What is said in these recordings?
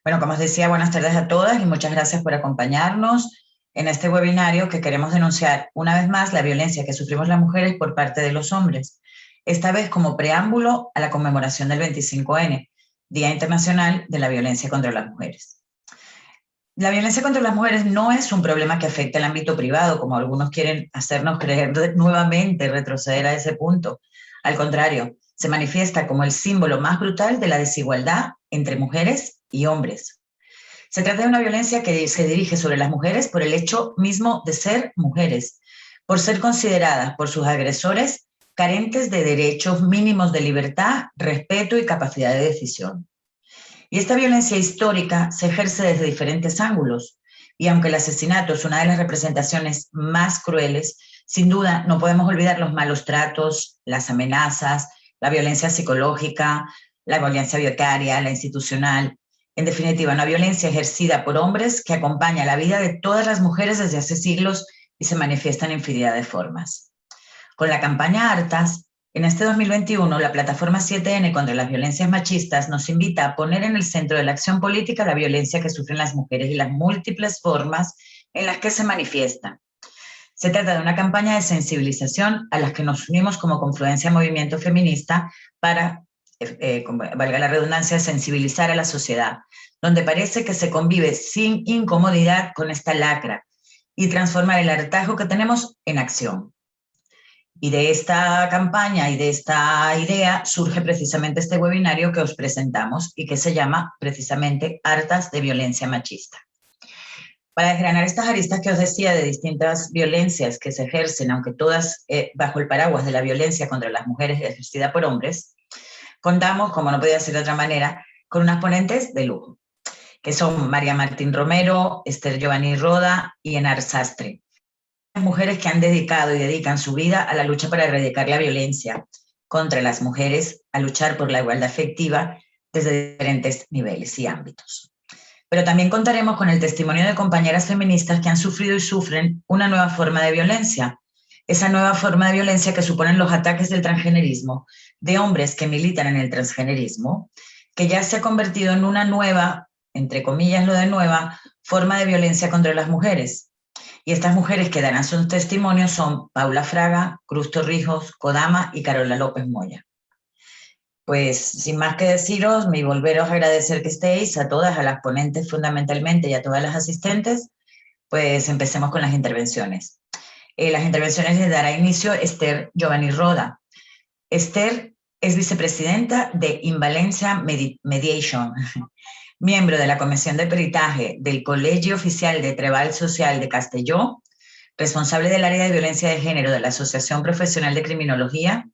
Bueno, como os decía, buenas tardes a todas y muchas gracias por acompañarnos en este webinario que queremos denunciar una vez más la violencia que sufrimos las mujeres por parte de los hombres, esta vez como preámbulo a la conmemoración del 25N, Día Internacional de la Violencia contra las Mujeres. La violencia contra las mujeres no es un problema que afecte al ámbito privado, como algunos quieren hacernos creer nuevamente, retroceder a ese punto. Al contrario, se manifiesta como el símbolo más brutal de la desigualdad entre mujeres y hombres. Se trata de una violencia que se dirige sobre las mujeres por el hecho mismo de ser mujeres, por ser consideradas por sus agresores carentes de derechos mínimos de libertad, respeto y capacidad de decisión. Y esta violencia histórica se ejerce desde diferentes ángulos. Y aunque el asesinato es una de las representaciones más crueles, sin duda no podemos olvidar los malos tratos, las amenazas, la violencia psicológica, la violencia vicaria, la institucional. En definitiva, una violencia ejercida por hombres que acompaña la vida de todas las mujeres desde hace siglos y se manifiesta en infinidad de formas. Con la campaña Hartas, en este 2021, la plataforma 7N contra las violencias machistas nos invita a poner en el centro de la acción política la violencia que sufren las mujeres y las múltiples formas en las que se manifiesta. Se trata de una campaña de sensibilización a las que nos unimos como confluencia movimiento feminista para, valga la redundancia, sensibilizar a la sociedad, donde parece que se convive sin incomodidad con esta lacra y transformar el hartazgo que tenemos en acción. Y de esta campaña y de esta idea surge precisamente este webinario que os presentamos y que se llama precisamente Hartas de Violencia Machista. Para desgranar estas aristas que os decía de distintas violencias que se ejercen, aunque todas bajo el paraguas de la violencia contra las mujeres ejercida por hombres, contamos, como no podía ser de otra manera, con unas ponentes de lujo, que son María Martín Romero, Esther Giovanni Roda y Enar Sastre. Mujeres que han dedicado y dedican su vida a la lucha para erradicar la violencia contra las mujeres, a luchar por la igualdad efectiva desde diferentes niveles y ámbitos. Pero también contaremos con el testimonio de compañeras feministas que han sufrido y sufren una nueva forma de violencia, esa nueva forma de violencia que suponen los ataques del transgenerismo, de hombres que militan en el transgenerismo, que ya se ha convertido en una nueva, entre comillas lo de nueva, forma de violencia contra las mujeres. Y estas mujeres que darán sus testimonios son Paula Fraga, Cruz Torrijos, Kodama y Carola López Moya. Pues sin más que deciros, me volveros a agradecer que estéis, a todas, a las ponentes fundamentalmente y a todas las asistentes, pues empecemos con las intervenciones. Las intervenciones les dará inicio Esther Giovanni Roda. Esther es vicepresidenta de Invalencia Mediation, miembro de la Comisión de Peritaje del Colegio Oficial de Treball Social de Castelló, responsable del área de violencia de género de la Asociación Profesional de Criminología,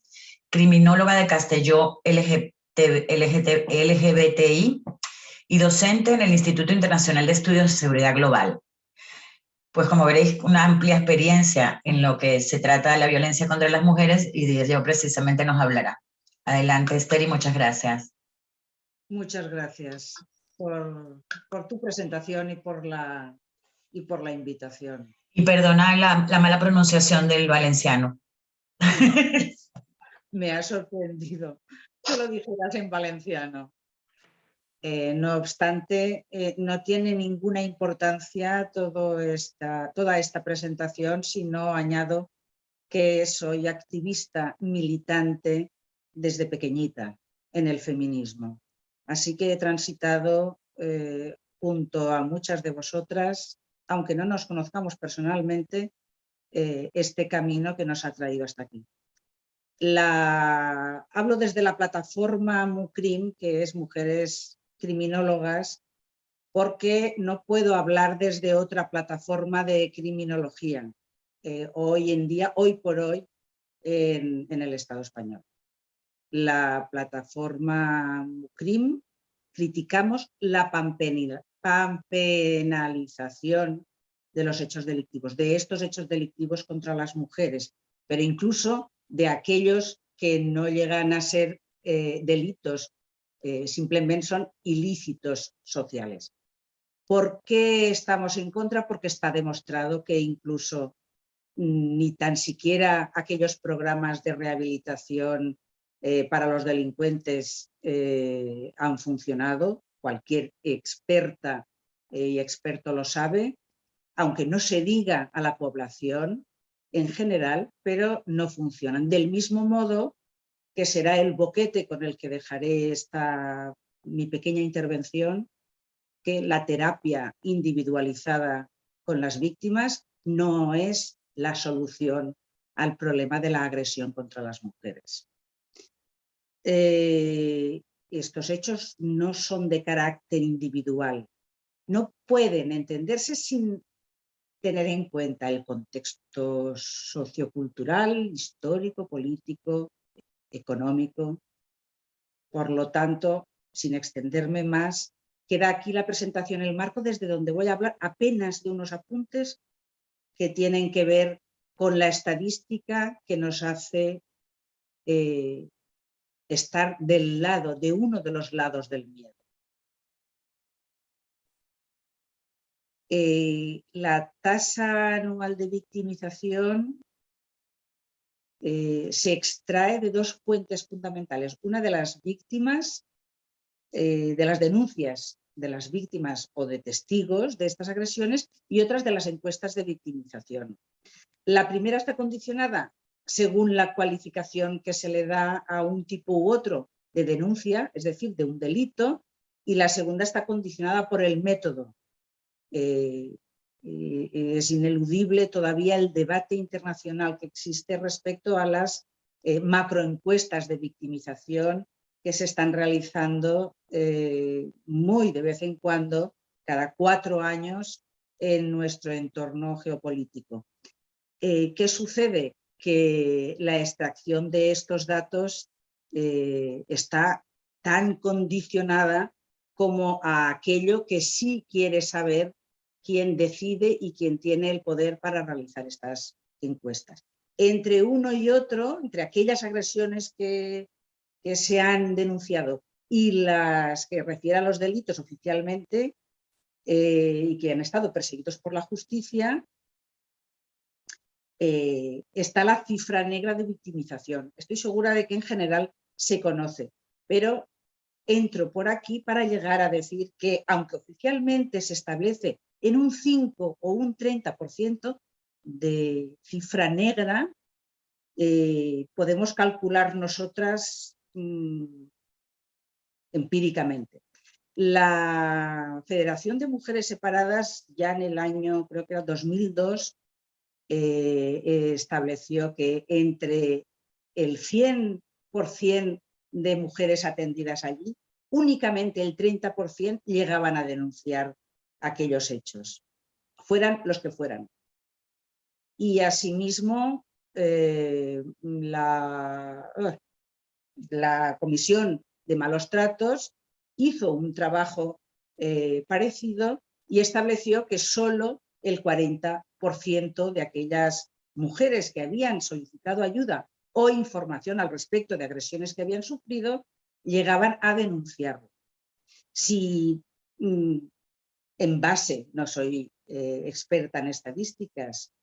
criminóloga de Castelló LGBTI y docente en el Instituto Internacional de Estudios de Seguridad Global. Pues como veréis, una amplia experiencia en lo que se trata de la violencia contra las mujeres y de ello precisamente nos hablará. Adelante, Esther, y muchas gracias. Muchas gracias por tu presentación y por la invitación. Y perdona la mala pronunciación del valenciano. Me ha sorprendido que lo dijeras en valenciano. No obstante, no tiene ninguna importancia toda esta presentación si no añado que soy activista militante desde pequeñita en el feminismo. Así que he transitado junto a muchas de vosotras, aunque no nos conozcamos personalmente, este camino que nos ha traído hasta aquí. Hablo desde la plataforma MUCRIM, que es Mujeres Criminólogas, porque no puedo hablar desde otra plataforma de criminología hoy en día, hoy por hoy, en el Estado español. La plataforma MUCRIM criticamos la panpenalización de los hechos delictivos, de estos hechos delictivos contra las mujeres, pero incluso de aquellos que no llegan a ser delitos, simplemente son ilícitos sociales. ¿Por qué estamos en contra? Porque está demostrado que incluso ni tan siquiera aquellos programas de rehabilitación para los delincuentes han funcionado. cualquier experta y experto lo sabe, aunque no se diga a la población en general, pero no funcionan. Del mismo modo que será el boquete con el que dejaré mi pequeña intervención, que la terapia individualizada con las víctimas no es la solución al problema de la agresión contra las mujeres. Estos hechos no son de carácter individual, no pueden entenderse sin tener en cuenta el contexto sociocultural, histórico, político, económico. Por lo tanto, sin extenderme más, queda aquí la presentación, el marco desde donde voy a hablar apenas de unos apuntes que tienen que ver con la estadística que nos hace estar del lado, de uno de los lados del miedo. La tasa anual de victimización se extrae de dos fuentes fundamentales. Una de las víctimas, de las denuncias de las víctimas o de testigos de estas agresiones, y otras de las encuestas de victimización. La primera está condicionada según la cualificación que se le da a un tipo u otro de denuncia, es decir, de un delito, y la segunda está condicionada por el método. Es ineludible todavía el debate internacional que existe respecto a las macroencuestas de victimización que se están realizando muy de vez en cuando, cada 4 años, en nuestro entorno geopolítico. ¿Qué sucede? Que la extracción de estos datos está tan condicionada como a aquello que sí quiere saber quién decide y quién tiene el poder para realizar estas encuestas. Entre uno y otro, entre aquellas agresiones que se han denunciado y las que refieren a los delitos oficialmente y que han estado perseguidos por la justicia, está la cifra negra de victimización. Estoy segura de que en general se conoce, pero entro por aquí para llegar a decir que, aunque oficialmente se establece en un 5 o un 30% de cifra negra, podemos calcular nosotras empíricamente. La Federación de Mujeres Separadas, ya en el año, creo que era 2002, estableció que entre el 100% de mujeres atendidas allí, únicamente el 30% llegaban a denunciar aquellos hechos, fueran los que fueran. Y asimismo, la Comisión de Malos Tratos hizo un trabajo parecido y estableció que solo el 40% de aquellas mujeres que habían solicitado ayuda o información al respecto de agresiones que habían sufrido llegaban a denunciarlo. Si en base, no soy experta en estadísticas,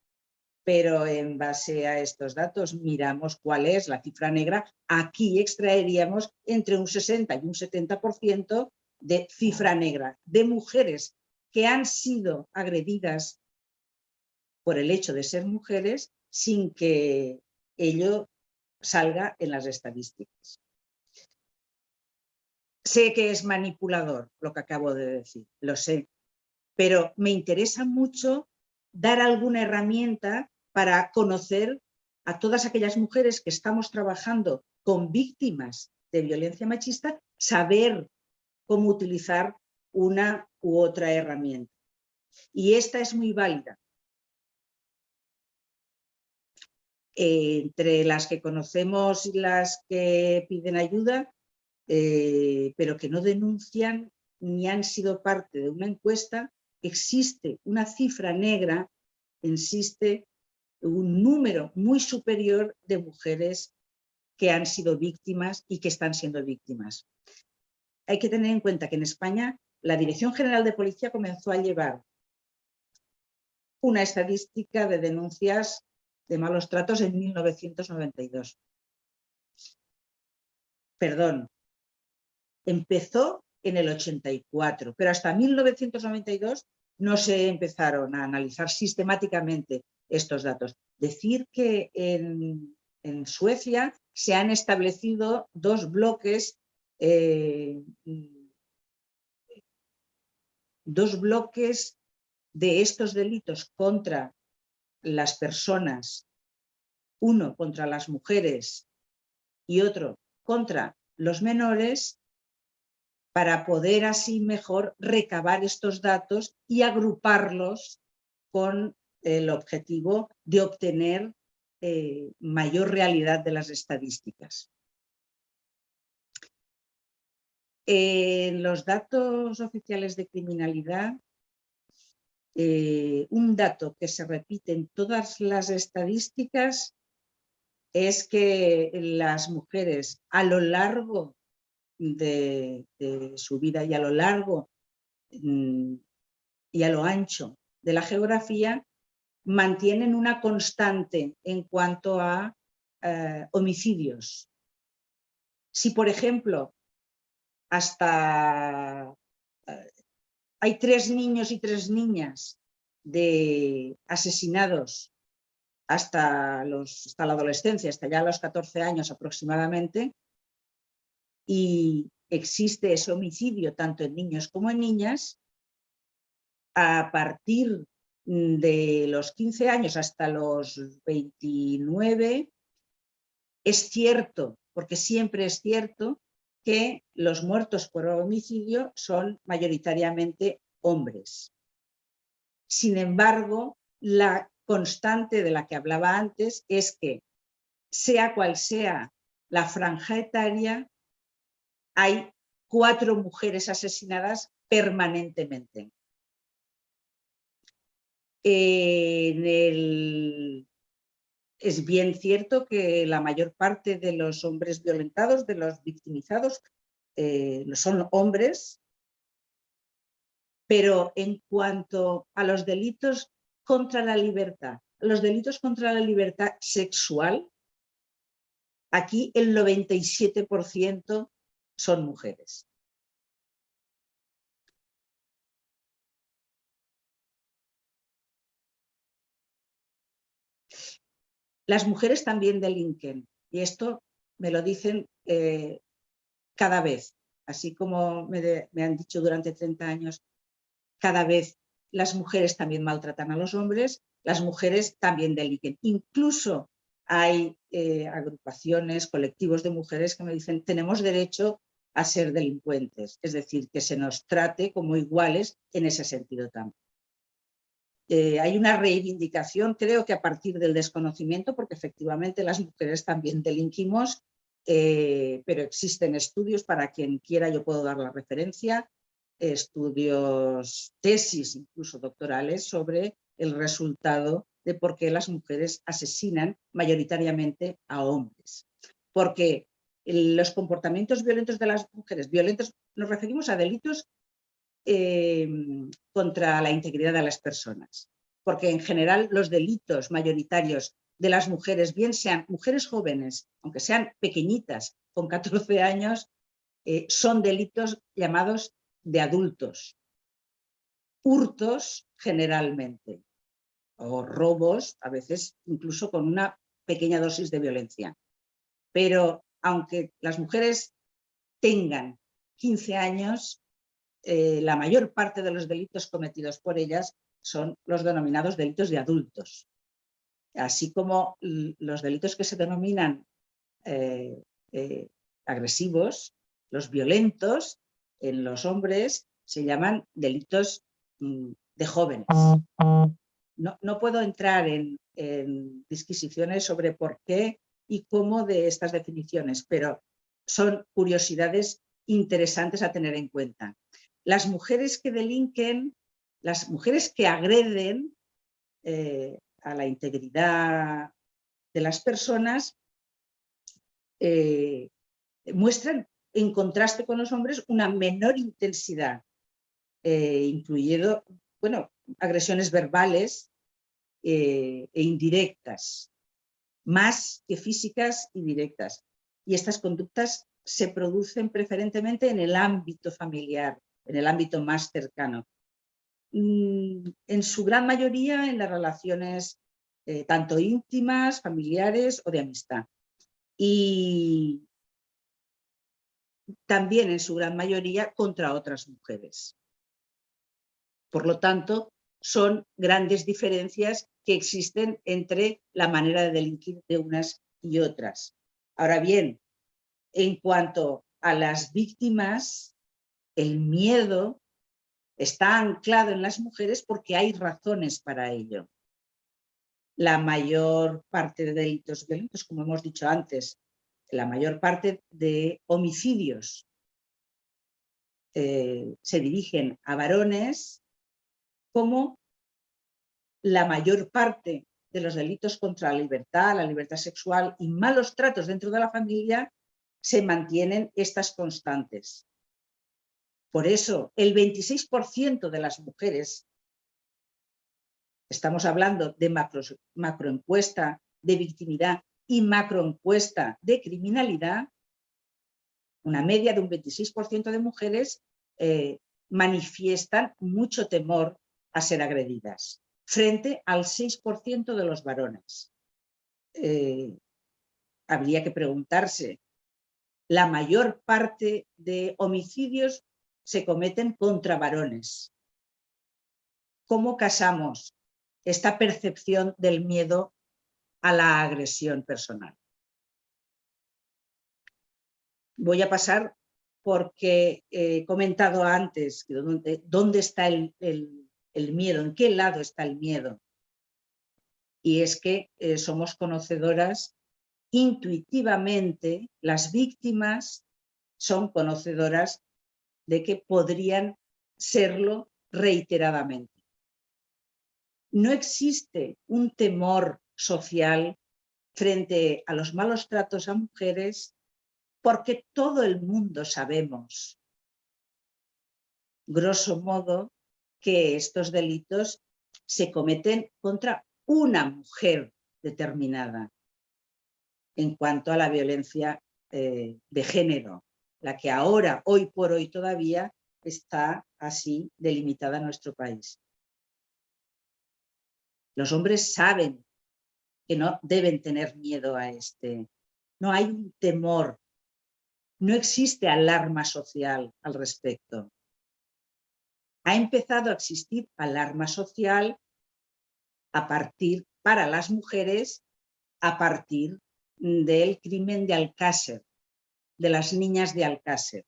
pero en base a estos datos miramos cuál es la cifra negra, aquí extraeríamos entre un 60 y un 70% de cifra negra de mujeres que han sido agredidas por el hecho de ser mujeres sin que ello salga en las estadísticas. Sé que es manipulador lo que acabo de decir, lo sé, pero me interesa mucho dar alguna herramienta para conocer a todas aquellas mujeres que estamos trabajando con víctimas de violencia machista, saber cómo utilizar una u otra herramienta. Y esta es muy válida. Entre las que conocemos y las que piden ayuda, pero que no denuncian ni han sido parte de una encuesta, existe una cifra negra, existe un número muy superior de mujeres que han sido víctimas y que están siendo víctimas. Hay que tener en cuenta que en España la Dirección General de Policía comenzó a llevar una estadística de denuncias de malos tratos en 1992. Perdón, empezó en el 84, pero hasta 1992 no se empezaron a analizar sistemáticamente estos datos. Decir que en Suecia se han establecido dos bloques de estos delitos contra las personas, uno contra las mujeres y otro contra los menores, para poder así mejor recabar estos datos y agruparlos con el objetivo de obtener mayor realidad de las estadísticas. Los datos oficiales de criminalidad, un dato que se repite en todas las estadísticas es que las mujeres a lo largo de su vida y a lo largo y a lo ancho de la geografía mantienen una constante en cuanto a homicidios. Si, por ejemplo, hay 3 niños y 3 niñas asesinados hasta la adolescencia, hasta ya los 14 años aproximadamente, y existe ese homicidio tanto en niños como en niñas, a partir de los 15 años hasta los 29, es cierto, porque siempre es cierto, que los muertos por homicidio son mayoritariamente hombres. Sin embargo, la constante de la que hablaba antes es que, sea cual sea la franja etaria, hay 4 mujeres asesinadas permanentemente. Es bien cierto que la mayor parte de los hombres violentados, de los victimizados, son hombres, pero en cuanto a los delitos contra la libertad, sexual, aquí el 97% son mujeres. Las mujeres también delinquen, y esto me lo dicen cada vez, así como me han dicho durante 30 años, cada vez las mujeres también maltratan a los hombres, las mujeres también delinquen. Incluso hay agrupaciones, colectivos de mujeres que me dicen: tenemos derecho a ser delincuentes, es decir, que se nos trate como iguales en ese sentido también. Hay una reivindicación, creo que a partir del desconocimiento, porque efectivamente las mujeres también delinquimos, pero existen estudios, para quien quiera yo puedo dar la referencia, estudios, tesis incluso doctorales, sobre el resultado de por qué las mujeres asesinan mayoritariamente a hombres. Porque los comportamientos violentos de las mujeres, violentos, nos referimos a delitos contra la integridad de las personas, porque en general los delitos mayoritarios de las mujeres, bien sean mujeres jóvenes, aunque sean pequeñitas, con 14 años, son delitos llamados de adultos, hurtos generalmente, o robos, a veces incluso con una pequeña dosis de violencia. Pero aunque las mujeres tengan 15 años, la mayor parte de los delitos cometidos por ellas son los denominados delitos de adultos, así como los delitos que se denominan agresivos, los violentos, en los hombres se llaman delitos de jóvenes. No puedo entrar en disquisiciones sobre por qué y cómo de estas definiciones, pero son curiosidades interesantes a tener en cuenta. Las mujeres que delinquen, las mujeres que agreden a la integridad de las personas, muestran, en contraste con los hombres, una menor intensidad, incluyendo, bueno, agresiones verbales e indirectas, más que físicas y directas. Y estas conductas se producen preferentemente en el ámbito familiar, en el ámbito más cercano. En su gran mayoría en las relaciones tanto íntimas, familiares o de amistad. Y también en su gran mayoría contra otras mujeres. Por lo tanto, son grandes diferencias que existen entre la manera de delinquir de unas y otras. Ahora bien, en cuanto a las víctimas, el miedo está anclado en las mujeres porque hay razones para ello. La mayor parte de delitos violentos, como hemos dicho antes, la mayor parte de homicidios se dirigen a varones, como la mayor parte de los delitos contra la libertad sexual y malos tratos dentro de la familia, se mantienen estas constantes. Por eso, el 26% de las mujeres, estamos hablando de macroencuesta de victimidad y macroencuesta de criminalidad, una media de un 26% de mujeres manifiestan mucho temor a ser agredidas, frente al 6% de los varones. Habría que preguntarse, la mayor parte de homicidios se cometen contra varones. ¿Cómo casamos esta percepción del miedo a la agresión personal? Voy a pasar porque he comentado antes dónde está el miedo, en qué lado está el miedo. Y es que somos conocedoras intuitivamente, las víctimas son conocedoras de que podrían serlo reiteradamente. No existe un temor social frente a los malos tratos a mujeres porque todo el mundo sabemos, grosso modo, que estos delitos se cometen contra una mujer determinada en cuanto a la violencia de género, la que ahora, hoy por hoy todavía, está así delimitada en nuestro país. Los hombres saben que no deben tener miedo a no hay un temor, no existe alarma social al respecto. Ha empezado a existir alarma social para las mujeres a partir del crimen de Alcácer, de las niñas de Alcácer.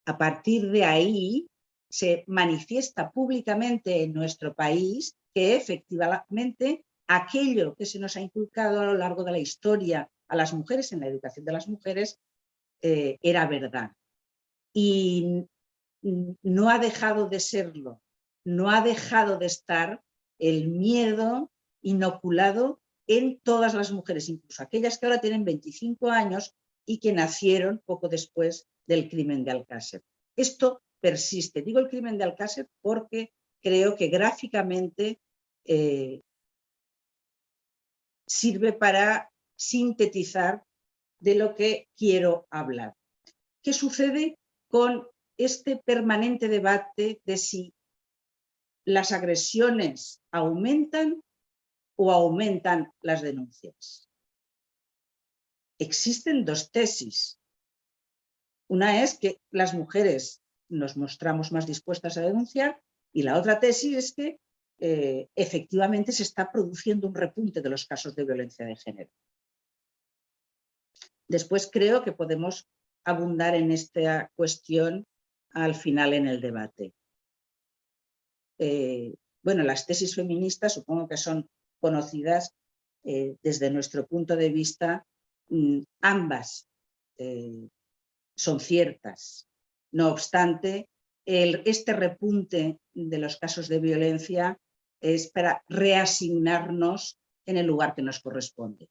A partir de ahí se manifiesta públicamente en nuestro país que efectivamente aquello que se nos ha inculcado a lo largo de la historia a las mujeres, en la educación de las mujeres, era verdad. Y no ha dejado de serlo, no ha dejado de estar el miedo inoculado en todas las mujeres, incluso aquellas que ahora tienen 25 años y que nacieron poco después del crimen de Alcácer. Esto persiste. Digo el crimen de Alcácer porque creo que gráficamente sirve para sintetizar de lo que quiero hablar. ¿Qué sucede con este permanente debate de si las agresiones aumentan o aumentan las denuncias? Existen dos tesis. Una es que las mujeres nos mostramos más dispuestas a denunciar y la otra tesis es que efectivamente se está produciendo un repunte de los casos de violencia de género. Después creo que podemos abundar en esta cuestión al final en el debate. Bueno, las tesis feministas supongo que son conocidas desde nuestro punto de vista. Ambas son ciertas. No obstante, este repunte de los casos de violencia es para reasignarnos en el lugar que nos corresponde.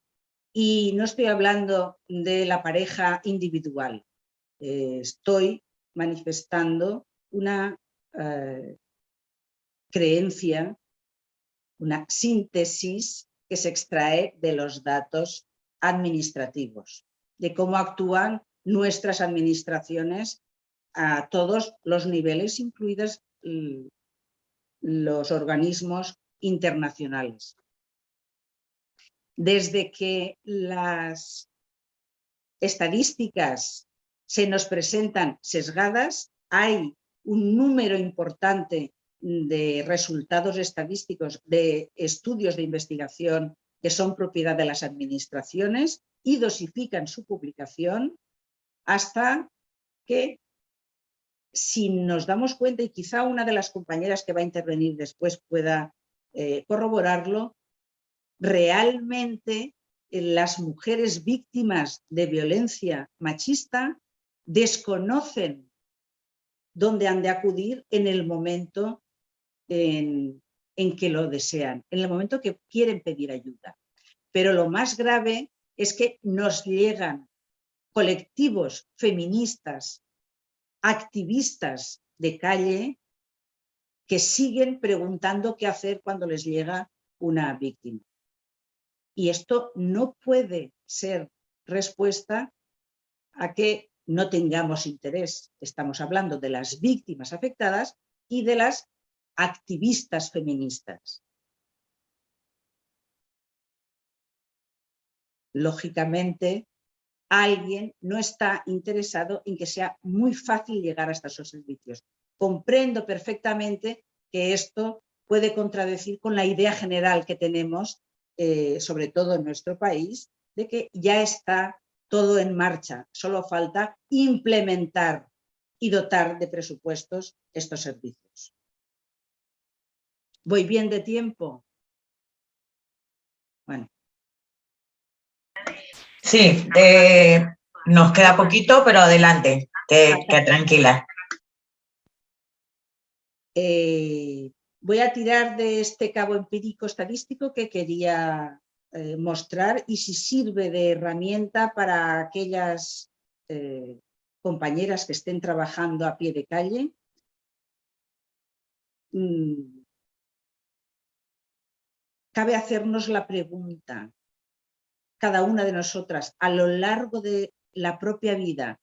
Y no estoy hablando de la pareja individual, estoy manifestando una creencia, una síntesis que se extrae de los datos administrativos, de cómo actúan nuestras administraciones a todos los niveles, incluidos los organismos internacionales. Desde que las estadísticas se nos presentan sesgadas, hay un número importante de resultados estadísticos, de estudios de investigación que son propiedad de las administraciones y dosifican su publicación hasta que, si nos damos cuenta, y quizá una de las compañeras que va a intervenir después pueda corroborarlo, realmente las mujeres víctimas de violencia machista desconocen dónde han de acudir en el momento en que lo desean, en el momento que quieren pedir ayuda. Pero lo más grave es que nos llegan colectivos feministas, activistas de calle, que siguen preguntando qué hacer cuando les llega una víctima. Y esto no puede ser respuesta a que no tengamos interés. Estamos hablando de las víctimas afectadas y de las activistas feministas. Lógicamente, alguien no está interesado en que sea muy fácil llegar hasta esos servicios. Comprendo perfectamente que esto puede contradecir con la idea general que tenemos, sobre todo en nuestro país, de que ya está todo en marcha, solo falta implementar y dotar de presupuestos estos servicios. ¿Voy bien de tiempo? Bueno. Sí, nos queda poquito, pero adelante, que tranquila. Voy a tirar de este cabo empírico estadístico que quería mostrar, y si sirve de herramienta para aquellas compañeras que estén trabajando a pie de calle. Cabe hacernos la pregunta, cada una de nosotras, a lo largo de la propia vida,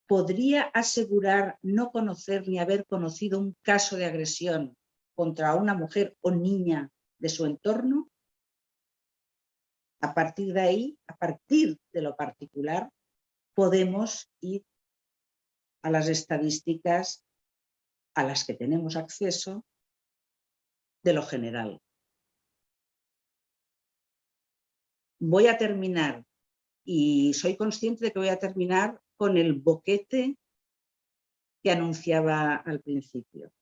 ¿podría asegurar no conocer ni haber conocido un caso de agresión contra una mujer o niña de su entorno? A partir de ahí, a partir de lo particular, podemos ir a las estadísticas a las que tenemos acceso de lo general. Voy a terminar, y soy consciente de que voy a terminar con el boquete que anunciaba al principio.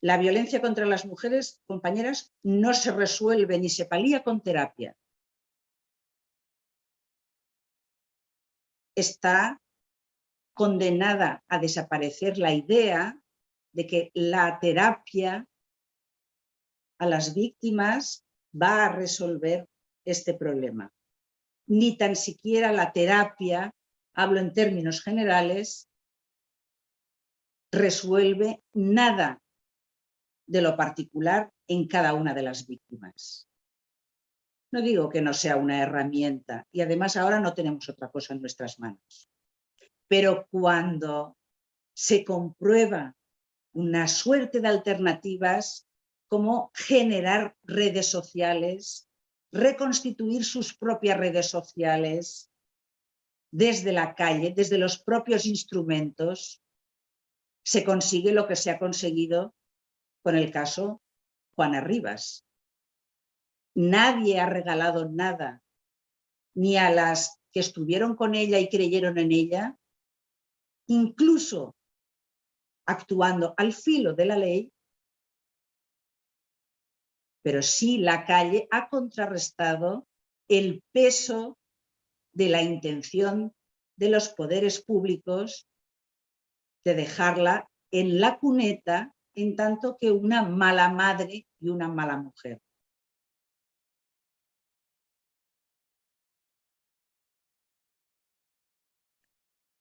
La violencia contra las mujeres, compañeras, no se resuelve ni se palía con terapia. Está condenada a desaparecer la idea de que la terapia a las víctimas va a resolver este problema. Ni tan siquiera la terapia, hablo en términos generales, resuelve nada de lo particular en cada una de las víctimas. No digo que no sea una herramienta, y además ahora no tenemos otra cosa en nuestras manos. Pero cuando se comprueba una suerte de alternativas, como generar redes sociales, reconstituir sus propias redes sociales desde la calle, desde los propios instrumentos, se consigue lo que se ha conseguido con el caso Juana Rivas. Nadie ha regalado nada, ni a las que estuvieron con ella y creyeron en ella, incluso actuando al filo de la ley, pero sí la calle ha contrarrestado el peso de la intención de los poderes públicos de dejarla en la cuneta en tanto que una mala madre y una mala mujer.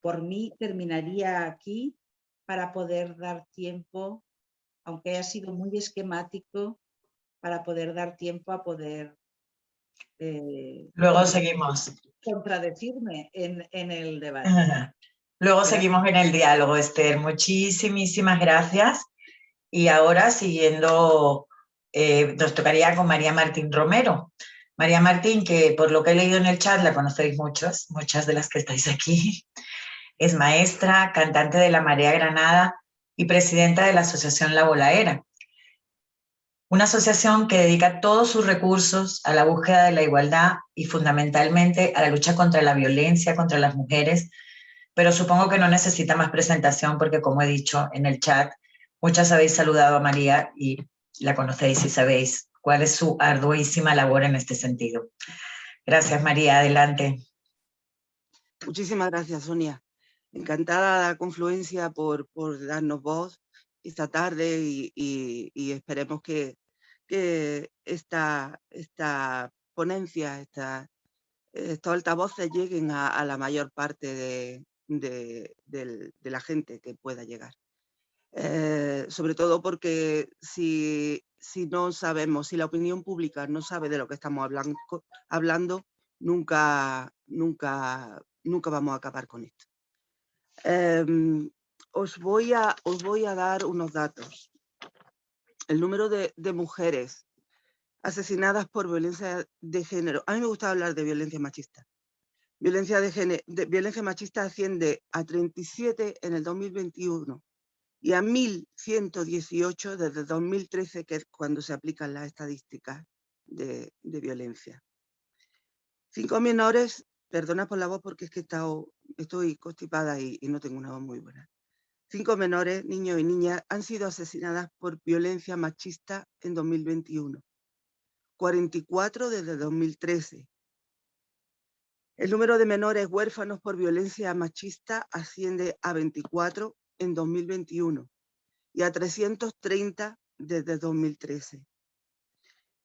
Por mí terminaría aquí para poder dar tiempo, aunque haya sido muy esquemático, para poder dar tiempo a poder Luego seguimos. contradecirme en el debate. Luego Gracias. seguimos en el diálogo, Esther. Muchísimas gracias. Y ahora, siguiendo, nos tocaría con María Martín Romero. María Martín, que por lo que he leído en el chat la conocéis muchas de las que estáis aquí. Es maestra, cantante de La Marea Granada y presidenta de la Asociación La Volaera. Una asociación que dedica todos sus recursos a la búsqueda de la igualdad y fundamentalmente a la lucha contra la violencia contra las mujeres, pero supongo que no necesita más presentación porque, como he dicho en el chat, muchas habéis saludado a María y la conocéis y sabéis cuál es su arduísima labor en este sentido. Gracias, María. Adelante. Muchísimas gracias, Sonia. Encantada la confluencia por darnos voz esta tarde y esperemos que esta ponencia, estos altavoces lleguen a la mayor parte de la gente que pueda llegar. Sobre todo porque si no sabemos, si la opinión pública no sabe de lo que estamos hablando, nunca vamos a acabar con esto. Os voy a dar unos datos. El número de mujeres asesinadas por violencia de género. A mí me gusta hablar de violencia machista. Violencia machista asciende a 37 en el 2021 y a 1.118 desde 2013, que es cuando se aplican las estadísticas de violencia. 5 menores, perdona por la voz porque es que estoy constipada y no tengo una voz muy buena. 5 menores, niños y niñas, han sido asesinadas por violencia machista en 2021. 44 desde 2013. El número de menores huérfanos por violencia machista asciende a 24 en 2021 y a 330 desde 2013.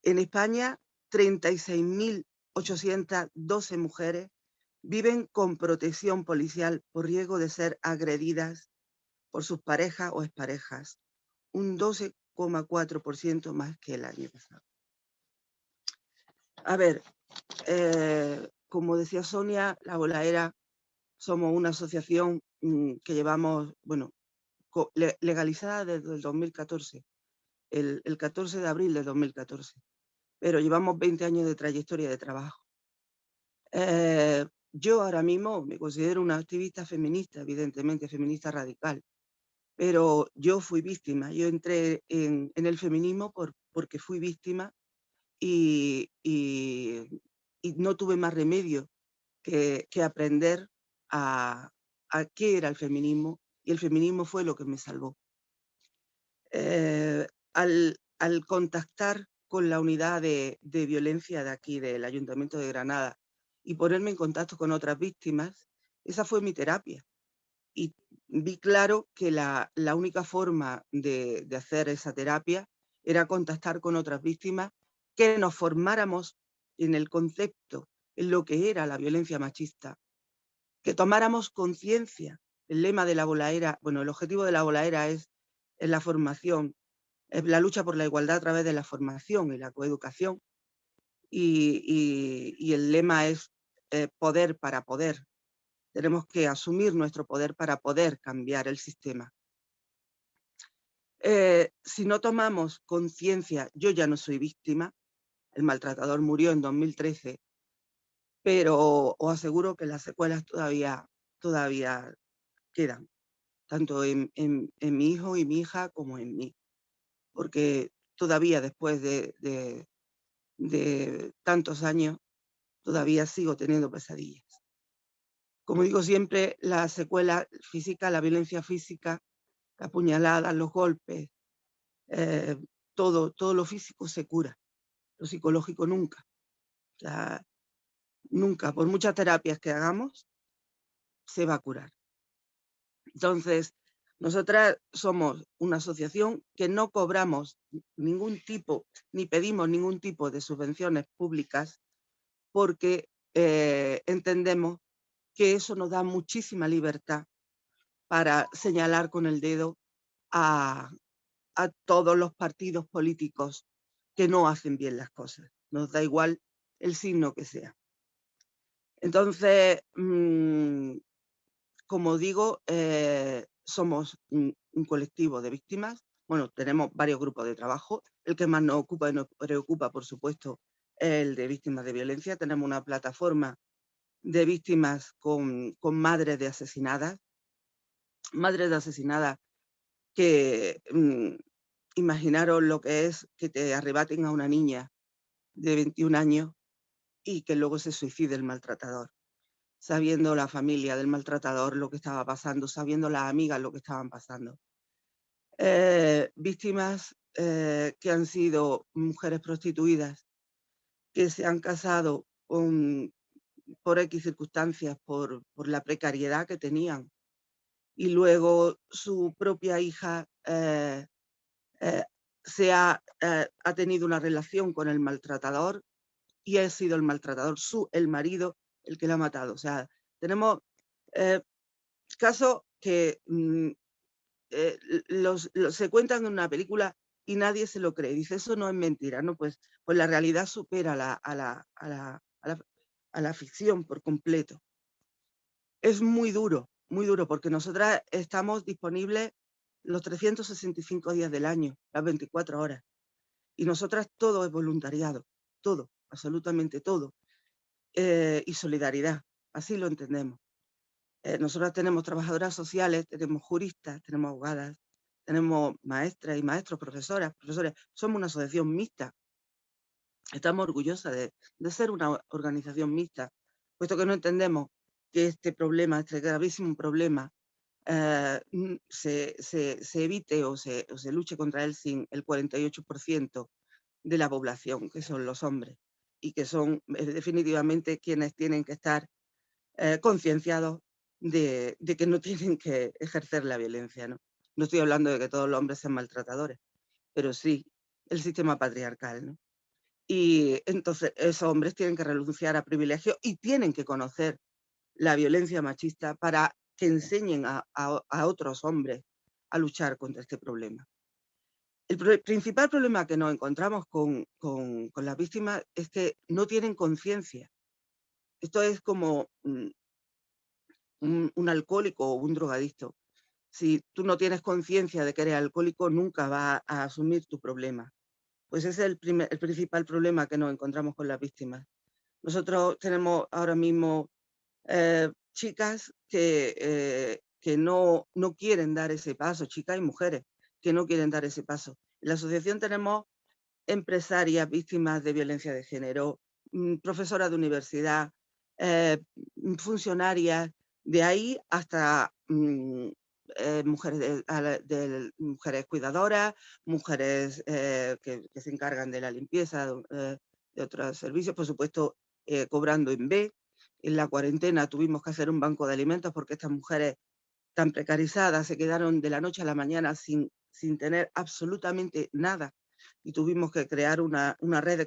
En España, 36.812 mujeres viven con protección policial por riesgo de ser agredidas por sus parejas o exparejas, un 12,4% más que el año pasado. A ver, como decía Sonia, La Volaera somos una asociación que llevamos, bueno, legalizada desde el 2014, el 14 de abril de 2014, pero llevamos 20 años de trayectoria de trabajo. Yo ahora mismo me considero una activista feminista, evidentemente feminista radical, pero yo fui víctima. Yo entré en el feminismo porque fui víctima y no tuve más remedio que aprender a qué era el feminismo, y el feminismo fue lo que me salvó. Al contactar con la unidad de violencia de aquí, del Ayuntamiento de Granada, y ponerme en contacto con otras víctimas, esa fue mi terapia. Y vi claro que la única forma de hacer esa terapia era contactar con otras víctimas, que nos formáramos en el concepto, en lo que era la violencia machista, que tomáramos conciencia. El lema de La Volaera, bueno, el objetivo de La Volaera es la formación, es la lucha por la igualdad a través de la formación y la coeducación, y el lema es poder para poder. Tenemos que asumir nuestro poder para poder cambiar el sistema. Si no tomamos conciencia, yo ya no soy víctima, el maltratador murió en 2013, pero os aseguro que las secuelas todavía quedan, tanto en mi hijo y mi hija como en mí, porque todavía después de tantos años, todavía sigo teniendo pesadillas. Como digo siempre, la secuela física, la violencia física, las puñaladas, los golpes, todo lo físico se cura, lo psicológico nunca. O sea, nunca, por muchas terapias que hagamos, se va a curar. Entonces, nosotras somos una asociación que no cobramos ningún tipo, ni pedimos ningún tipo de subvenciones públicas, porque entendemos que eso nos da muchísima libertad para señalar con el dedo a todos los partidos políticos que no hacen bien las cosas. Nos da igual el signo que sea. Entonces, como digo, somos un colectivo de víctimas. Bueno, tenemos varios grupos de trabajo. El que más nos ocupa y nos preocupa, por supuesto, es el de víctimas de violencia. Tenemos una plataforma de víctimas con madres de asesinadas. Madres de asesinadas que imaginaros lo que es que te arrebaten a una niña de 21 años y que luego se suicide el maltratador, sabiendo la familia del maltratador lo que estaba pasando, sabiendo las amigas lo que estaban pasando. Víctimas que han sido mujeres prostituidas, que se han casado por X circunstancias, por la precariedad que tenían, y luego su propia hija ha tenido una relación con el maltratador y ha sido el maltratador, el marido, el que la ha matado. O sea, tenemos casos que se cuentan en una película y nadie se lo cree. Dice, eso no es mentira, ¿no? Pues la realidad supera a la ficción por completo. Es muy duro, porque nosotras estamos disponibles los 365 días del año, las 24 horas. Y nosotras todo es voluntariado, todo, absolutamente todo. Y solidaridad, así lo entendemos. Nosotras tenemos trabajadoras sociales, tenemos juristas, tenemos abogadas, tenemos maestras y maestros, profesoras, profesores. Somos una asociación mixta. Estamos orgullosas de ser una organización mixta, puesto que no entendemos que este problema, este gravísimo problema, se evite o se luche contra él sin el 48% de la población, que son los hombres, y que son definitivamente quienes tienen que estar concienciados de que no tienen que ejercer la violencia, ¿no? No estoy hablando de que todos los hombres sean maltratadores, pero sí el sistema patriarcal, ¿no? Y entonces esos hombres tienen que renunciar a privilegios y tienen que conocer la violencia machista para que enseñen a otros hombres a luchar contra este problema. El principal problema que nos encontramos con las víctimas es que no tienen conciencia. Esto es como un alcohólico o un drogadicto. Si tú no tienes conciencia de que eres alcohólico, nunca vas a asumir tu problema. Pues ese es el principal problema que nos encontramos con las víctimas. Nosotros tenemos ahora mismo chicas que no quieren dar ese paso, chicas y mujeres que no quieren dar ese paso. En la asociación tenemos empresarias víctimas de violencia de género, profesoras de universidad, funcionarias, de ahí hasta mujeres cuidadoras, mujeres que se encargan de la limpieza de otros servicios, por supuesto, cobrando en B. En la cuarentena tuvimos que hacer un banco de alimentos porque estas mujeres tan precarizadas se quedaron de la noche a la mañana sin tener absolutamente nada. Y tuvimos que crear una red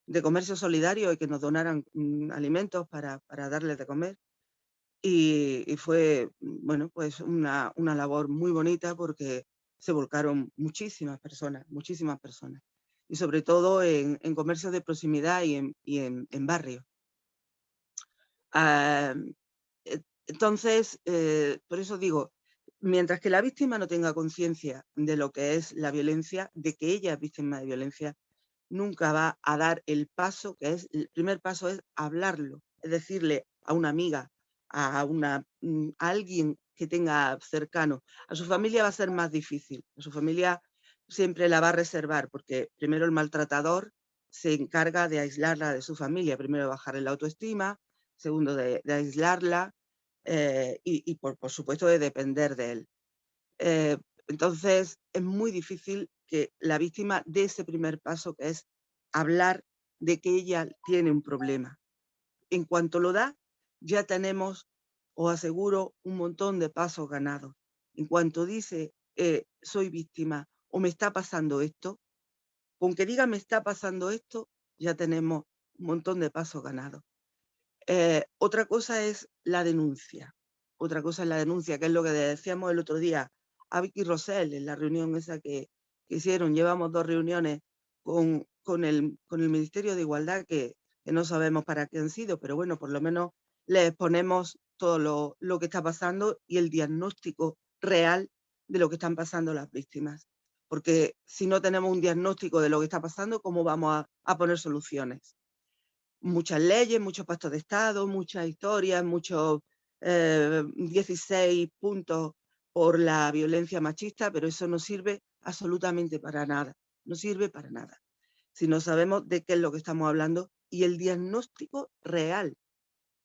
de comercio solidario y que nos donaran alimentos para darles de comer. Y fue, bueno, pues una labor muy bonita porque se volcaron muchísimas personas. Y sobre todo en comercios de proximidad y en barrios. Entonces, por eso digo, mientras que la víctima no tenga conciencia de lo que es la violencia, de que ella es víctima de violencia, nunca va a dar el paso, el primer paso es hablarlo, es decirle a una amiga, a alguien que tenga cercano. A su familia va a ser más difícil, a su familia siempre la va a reservar, porque primero el maltratador se encarga de aislarla de su familia, primero de bajarle la autoestima, segundo de aislarla, y por supuesto de depender de él. Entonces es muy difícil que la víctima dé ese primer paso, que es hablar de que ella tiene un problema. En cuanto lo da, ya tenemos, os aseguro, un montón de pasos ganados. En cuanto dice, soy víctima o me está pasando esto, con que diga me está pasando esto, ya tenemos un montón de pasos ganados. Otra cosa es la denuncia. Que es lo que decíamos el otro día a Vicky Rosell en la reunión esa que hicieron. Llevamos 2 reuniones con el Ministerio de Igualdad, que no sabemos para qué han sido, pero bueno, por lo menos les ponemos todo lo que está pasando y el diagnóstico real de lo que están pasando las víctimas. Porque si no tenemos un diagnóstico de lo que está pasando, ¿cómo vamos a poner soluciones? Muchas leyes, muchos pactos de Estado, muchas historias, muchos 16 puntos por la violencia machista, pero eso no sirve absolutamente para nada. No sirve para nada. Si no sabemos de qué es lo que estamos hablando y el diagnóstico real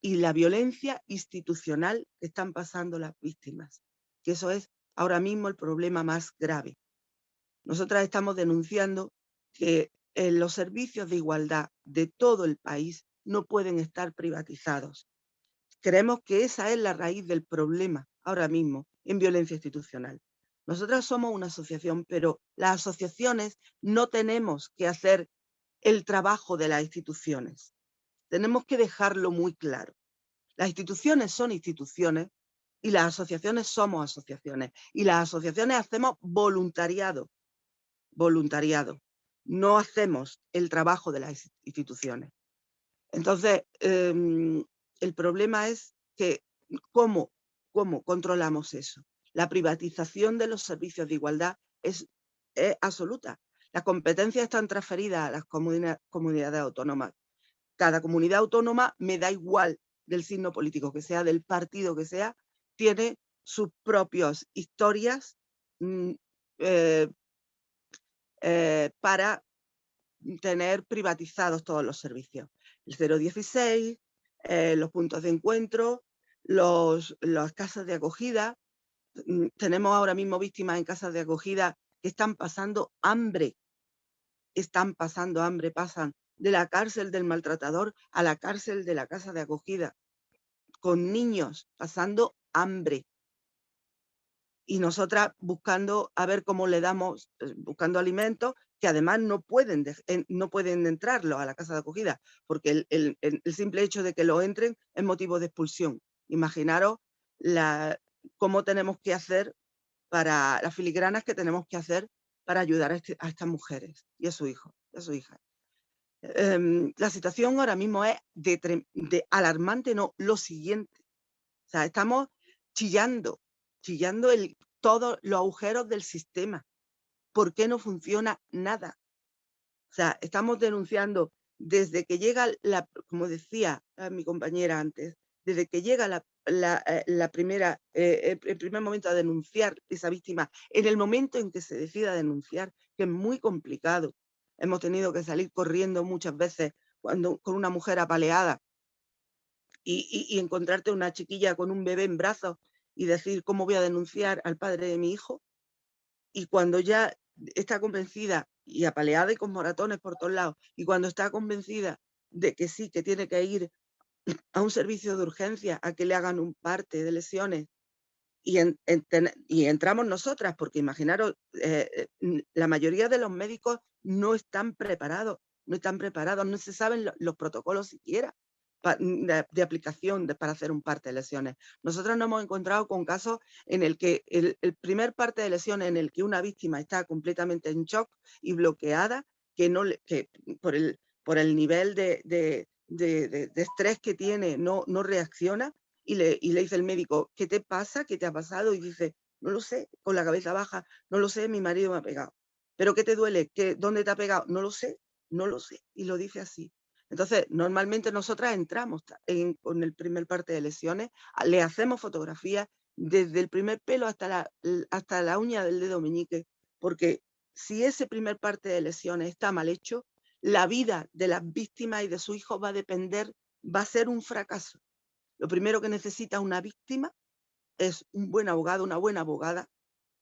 y la violencia institucional que están pasando las víctimas, que eso es ahora mismo el problema más grave. Nosotras estamos denunciando que los servicios de igualdad de todo el país no pueden estar privatizados. Creemos que esa es la raíz del problema ahora mismo en violencia institucional. Nosotras somos una asociación, pero las asociaciones no tenemos que hacer el trabajo de las instituciones. Tenemos que dejarlo muy claro. Las instituciones son instituciones y las asociaciones somos asociaciones. Y las asociaciones hacemos voluntariado. No hacemos el trabajo de las instituciones. Entonces, el problema es que ¿cómo controlamos eso? La privatización de los servicios de igualdad es absoluta. Las competencias están transferidas a las comunidades autónomas. Cada comunidad autónoma, me da igual del signo político que sea, del partido que sea, tiene sus propias historias para tener privatizados todos los servicios. El 016, los puntos de encuentro, las casas de acogida. Tenemos ahora mismo víctimas en casas de acogida que están pasando hambre. Pasan de la cárcel del maltratador a la cárcel de la casa de acogida, con niños pasando hambre. Y nosotras buscando a ver cómo le damos, buscando alimentos, que además no pueden entrarlos a la casa de acogida, porque el simple hecho de que lo entren es motivo de expulsión. Imaginaros cómo tenemos que hacer para las filigranas que tenemos que hacer para ayudar a estas mujeres y a su hijo, a su hija. La situación ahora mismo es de alarmante, no, lo siguiente. O sea, estamos chillando todos los agujeros del sistema. ¿Por qué no funciona nada? O sea, estamos denunciando desde que llega como decía mi compañera antes, desde que llega el primer momento a denunciar esa víctima, en el momento en que se decida denunciar, que es muy complicado. Hemos tenido que salir corriendo muchas veces con una mujer apaleada y encontrarte una chiquilla con un bebé en brazos y decir, ¿cómo voy a denunciar al padre de mi hijo? Y cuando ya está convencida y apaleada y con moratones por todos lados, y cuando está convencida de que sí, que tiene que ir a un servicio de urgencia a que le hagan un parte de lesiones, y entramos nosotras, porque imaginaros, la mayoría de los médicos no están preparados, no se saben los protocolos siquiera de aplicación para hacer un parte de lesiones. Nosotros nos hemos encontrado con casos en el que el primer parte de lesiones en el que una víctima está completamente en shock y bloqueada, que por el nivel de estrés que tiene no reacciona, y le dice el médico, ¿qué te pasa? ¿Qué te ha pasado? Y dice, no lo sé, con la cabeza baja, no lo sé, mi marido me ha pegado. ¿Pero qué te duele? ¿Dónde te ha pegado? No lo sé, y lo dice así. Entonces, normalmente nosotras entramos con el primer parte de lesiones, le hacemos fotografías desde el primer pelo hasta la uña del dedo meñique, porque si ese primer parte de lesiones está mal hecho, la vida de las víctimas y de sus hijos va a ser un fracaso. Lo primero que necesita una víctima es un buen abogado, una buena abogada.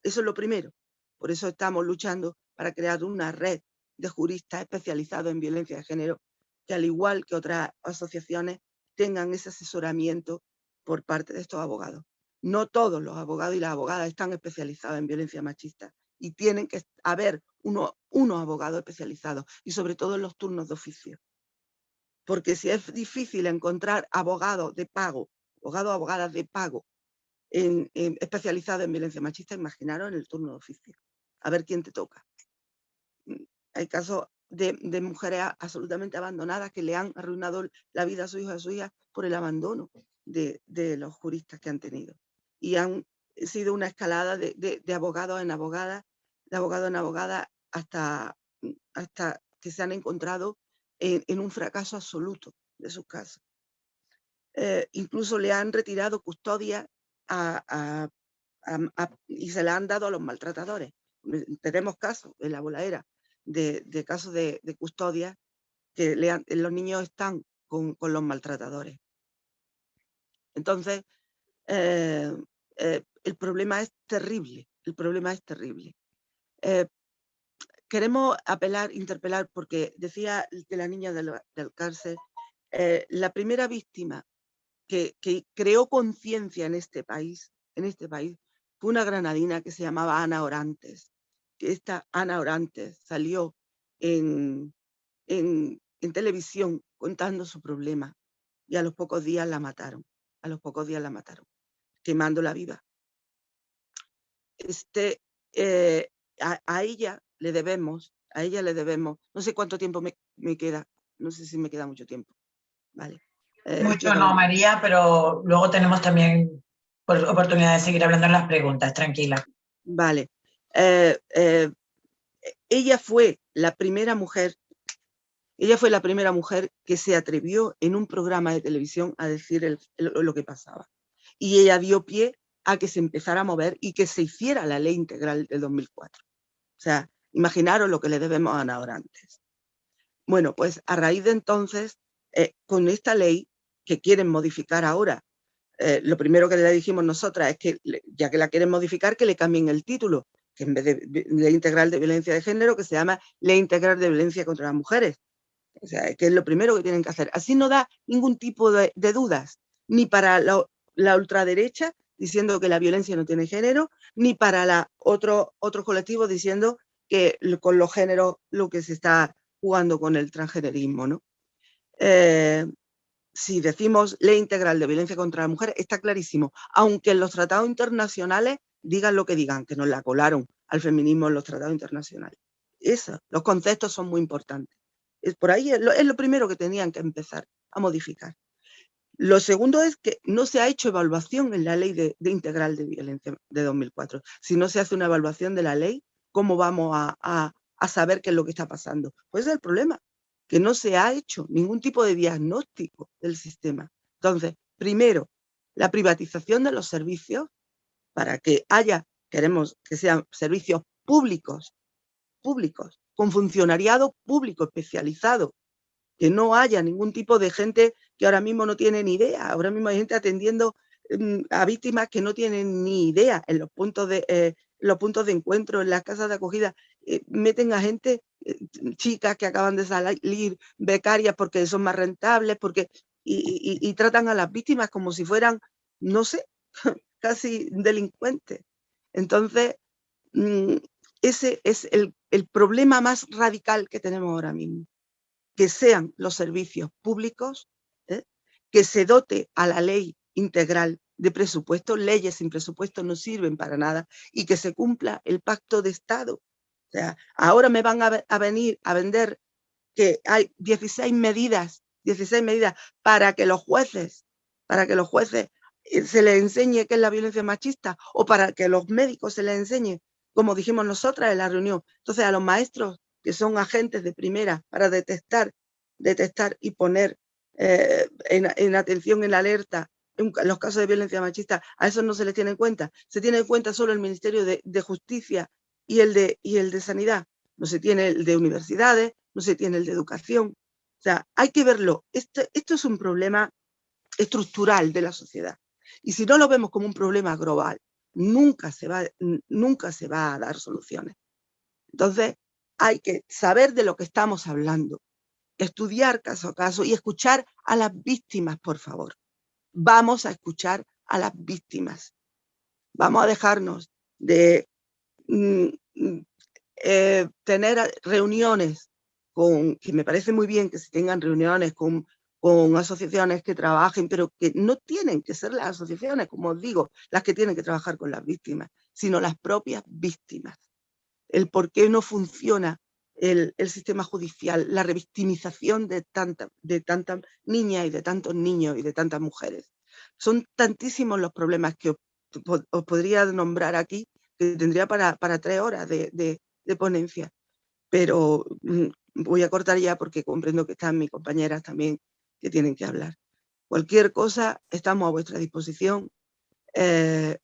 Eso es lo primero. Por eso estamos luchando para crear una red de juristas especializados en violencia de género, que al igual que otras asociaciones tengan ese asesoramiento por parte de estos abogados. No todos los abogados y las abogadas están especializados en violencia machista y tienen que haber unos abogados especializados y sobre todo en los turnos de oficio. Porque si es difícil encontrar abogados de pago, abogados o abogadas de pago especializados en violencia machista, imaginaros en el turno de oficio. A ver quién te toca. Hay casos de mujeres absolutamente abandonadas que le han arruinado la vida a sus hijos y a sus hijas por el abandono de los juristas que han tenido. Y han sido una escalada de abogados en abogadas, de abogado en abogada, hasta que se han encontrado en un fracaso absoluto de sus casos. Incluso le han retirado custodia y se la han dado a los maltratadores. Tenemos casos en la Bolaera de casos de custodia que los niños están con los maltratadores. Entonces, el problema es terrible, el problema es terrible. Queremos interpelar, porque decía de la niña del cárcel, la primera víctima que creó conciencia en este país, fue una granadina que se llamaba Ana Orantes. Esta Ana Orantes salió en televisión contando su problema y a los pocos días la mataron. A los pocos días la mataron, quemándola viva. A ella le debemos, no sé cuánto tiempo me queda, no sé si me queda mucho tiempo. Vale. Mucho no, María, pero luego tenemos también oportunidad de seguir hablando en las preguntas, tranquila. Vale. Ella fue la primera mujer que se atrevió en un programa de televisión a decir lo que pasaba. Y ella dio pie a que se empezara a mover y que se hiciera la ley integral del 2004. O sea, imaginaros lo que le debemos a Ana Orantes. Bueno, pues a raíz de entonces, con esta ley que quieren modificar ahora, lo primero que le dijimos nosotras es que, ya que la quieren modificar, que le cambien el título, que en vez de Ley Integral de Violencia de Género, que se llama Ley Integral de Violencia contra las Mujeres. O sea, que es lo primero que tienen que hacer. Así no da ningún tipo de dudas, ni para la ultraderecha, diciendo que la violencia no tiene género, ni para otros colectivos diciendo que con los géneros lo que se está jugando con el transgenerismo, ¿no? Si decimos Ley Integral de Violencia contra la Mujer, está clarísimo, aunque en los tratados internacionales digan lo que digan, que nos la colaron al feminismo en los tratados internacionales. Los conceptos son muy importantes. Por ahí es lo primero que tenían que empezar a modificar. Lo segundo es que no se ha hecho evaluación en la Ley de Integral de Violencia de 2004. Si no se hace una evaluación de la ley, ¿cómo vamos a saber qué es lo que está pasando? Pues ese es el problema, que no se ha hecho ningún tipo de diagnóstico del sistema. Entonces, primero, la privatización de los servicios para que queremos que sean servicios públicos, con funcionariado público especializado, que no haya ningún tipo de gente que ahora mismo no tiene ni idea. Ahora mismo hay gente atendiendo a víctimas que no tienen ni idea en los puntos de encuentro, en las casas de acogida. Meten a gente, chicas que acaban de salir, becarias porque son más rentables, y tratan a las víctimas como si fueran, no sé, casi delincuentes. Entonces, ese es el problema más radical que tenemos ahora mismo. Que sean los servicios públicos, que se dote a la ley integral de presupuesto. Leyes sin presupuesto no sirven para nada, y que se cumpla el pacto de Estado. O sea, ahora me van a venir a vender que hay 16 medidas para que los jueces se les enseñe qué es la violencia machista, o para que los médicos se les enseñe, como dijimos nosotras en la reunión. Entonces, a los maestros, que son agentes de primera para detectar y poner en atención, en alerta, en los casos de violencia machista, a eso no se les tiene en cuenta. Se tiene en cuenta solo el Ministerio de Justicia y el de Sanidad. No se tiene el de universidades, no se tiene el de educación. O sea, hay que verlo. Esto es un problema estructural de la sociedad. Y si no lo vemos como un problema global, nunca se va a dar soluciones. Entonces, hay que saber de lo que estamos hablando, estudiar caso a caso y escuchar a las víctimas, por favor. Vamos a escuchar a las víctimas. Vamos a dejarnos de tener reuniones que me parece muy bien que se tengan reuniones con asociaciones que trabajen, pero que no tienen que ser las asociaciones, como os digo, las que tienen que trabajar con las víctimas, sino las propias víctimas. El por qué no funciona el sistema judicial, la revictimización de tantas niñas y de tantos niños y de tantas mujeres. Son tantísimos los problemas que os podría nombrar aquí, que tendría para 3 horas de ponencia, pero voy a cortar ya porque comprendo que están mis compañeras también que tienen que hablar. Cualquier cosa, estamos a vuestra disposición.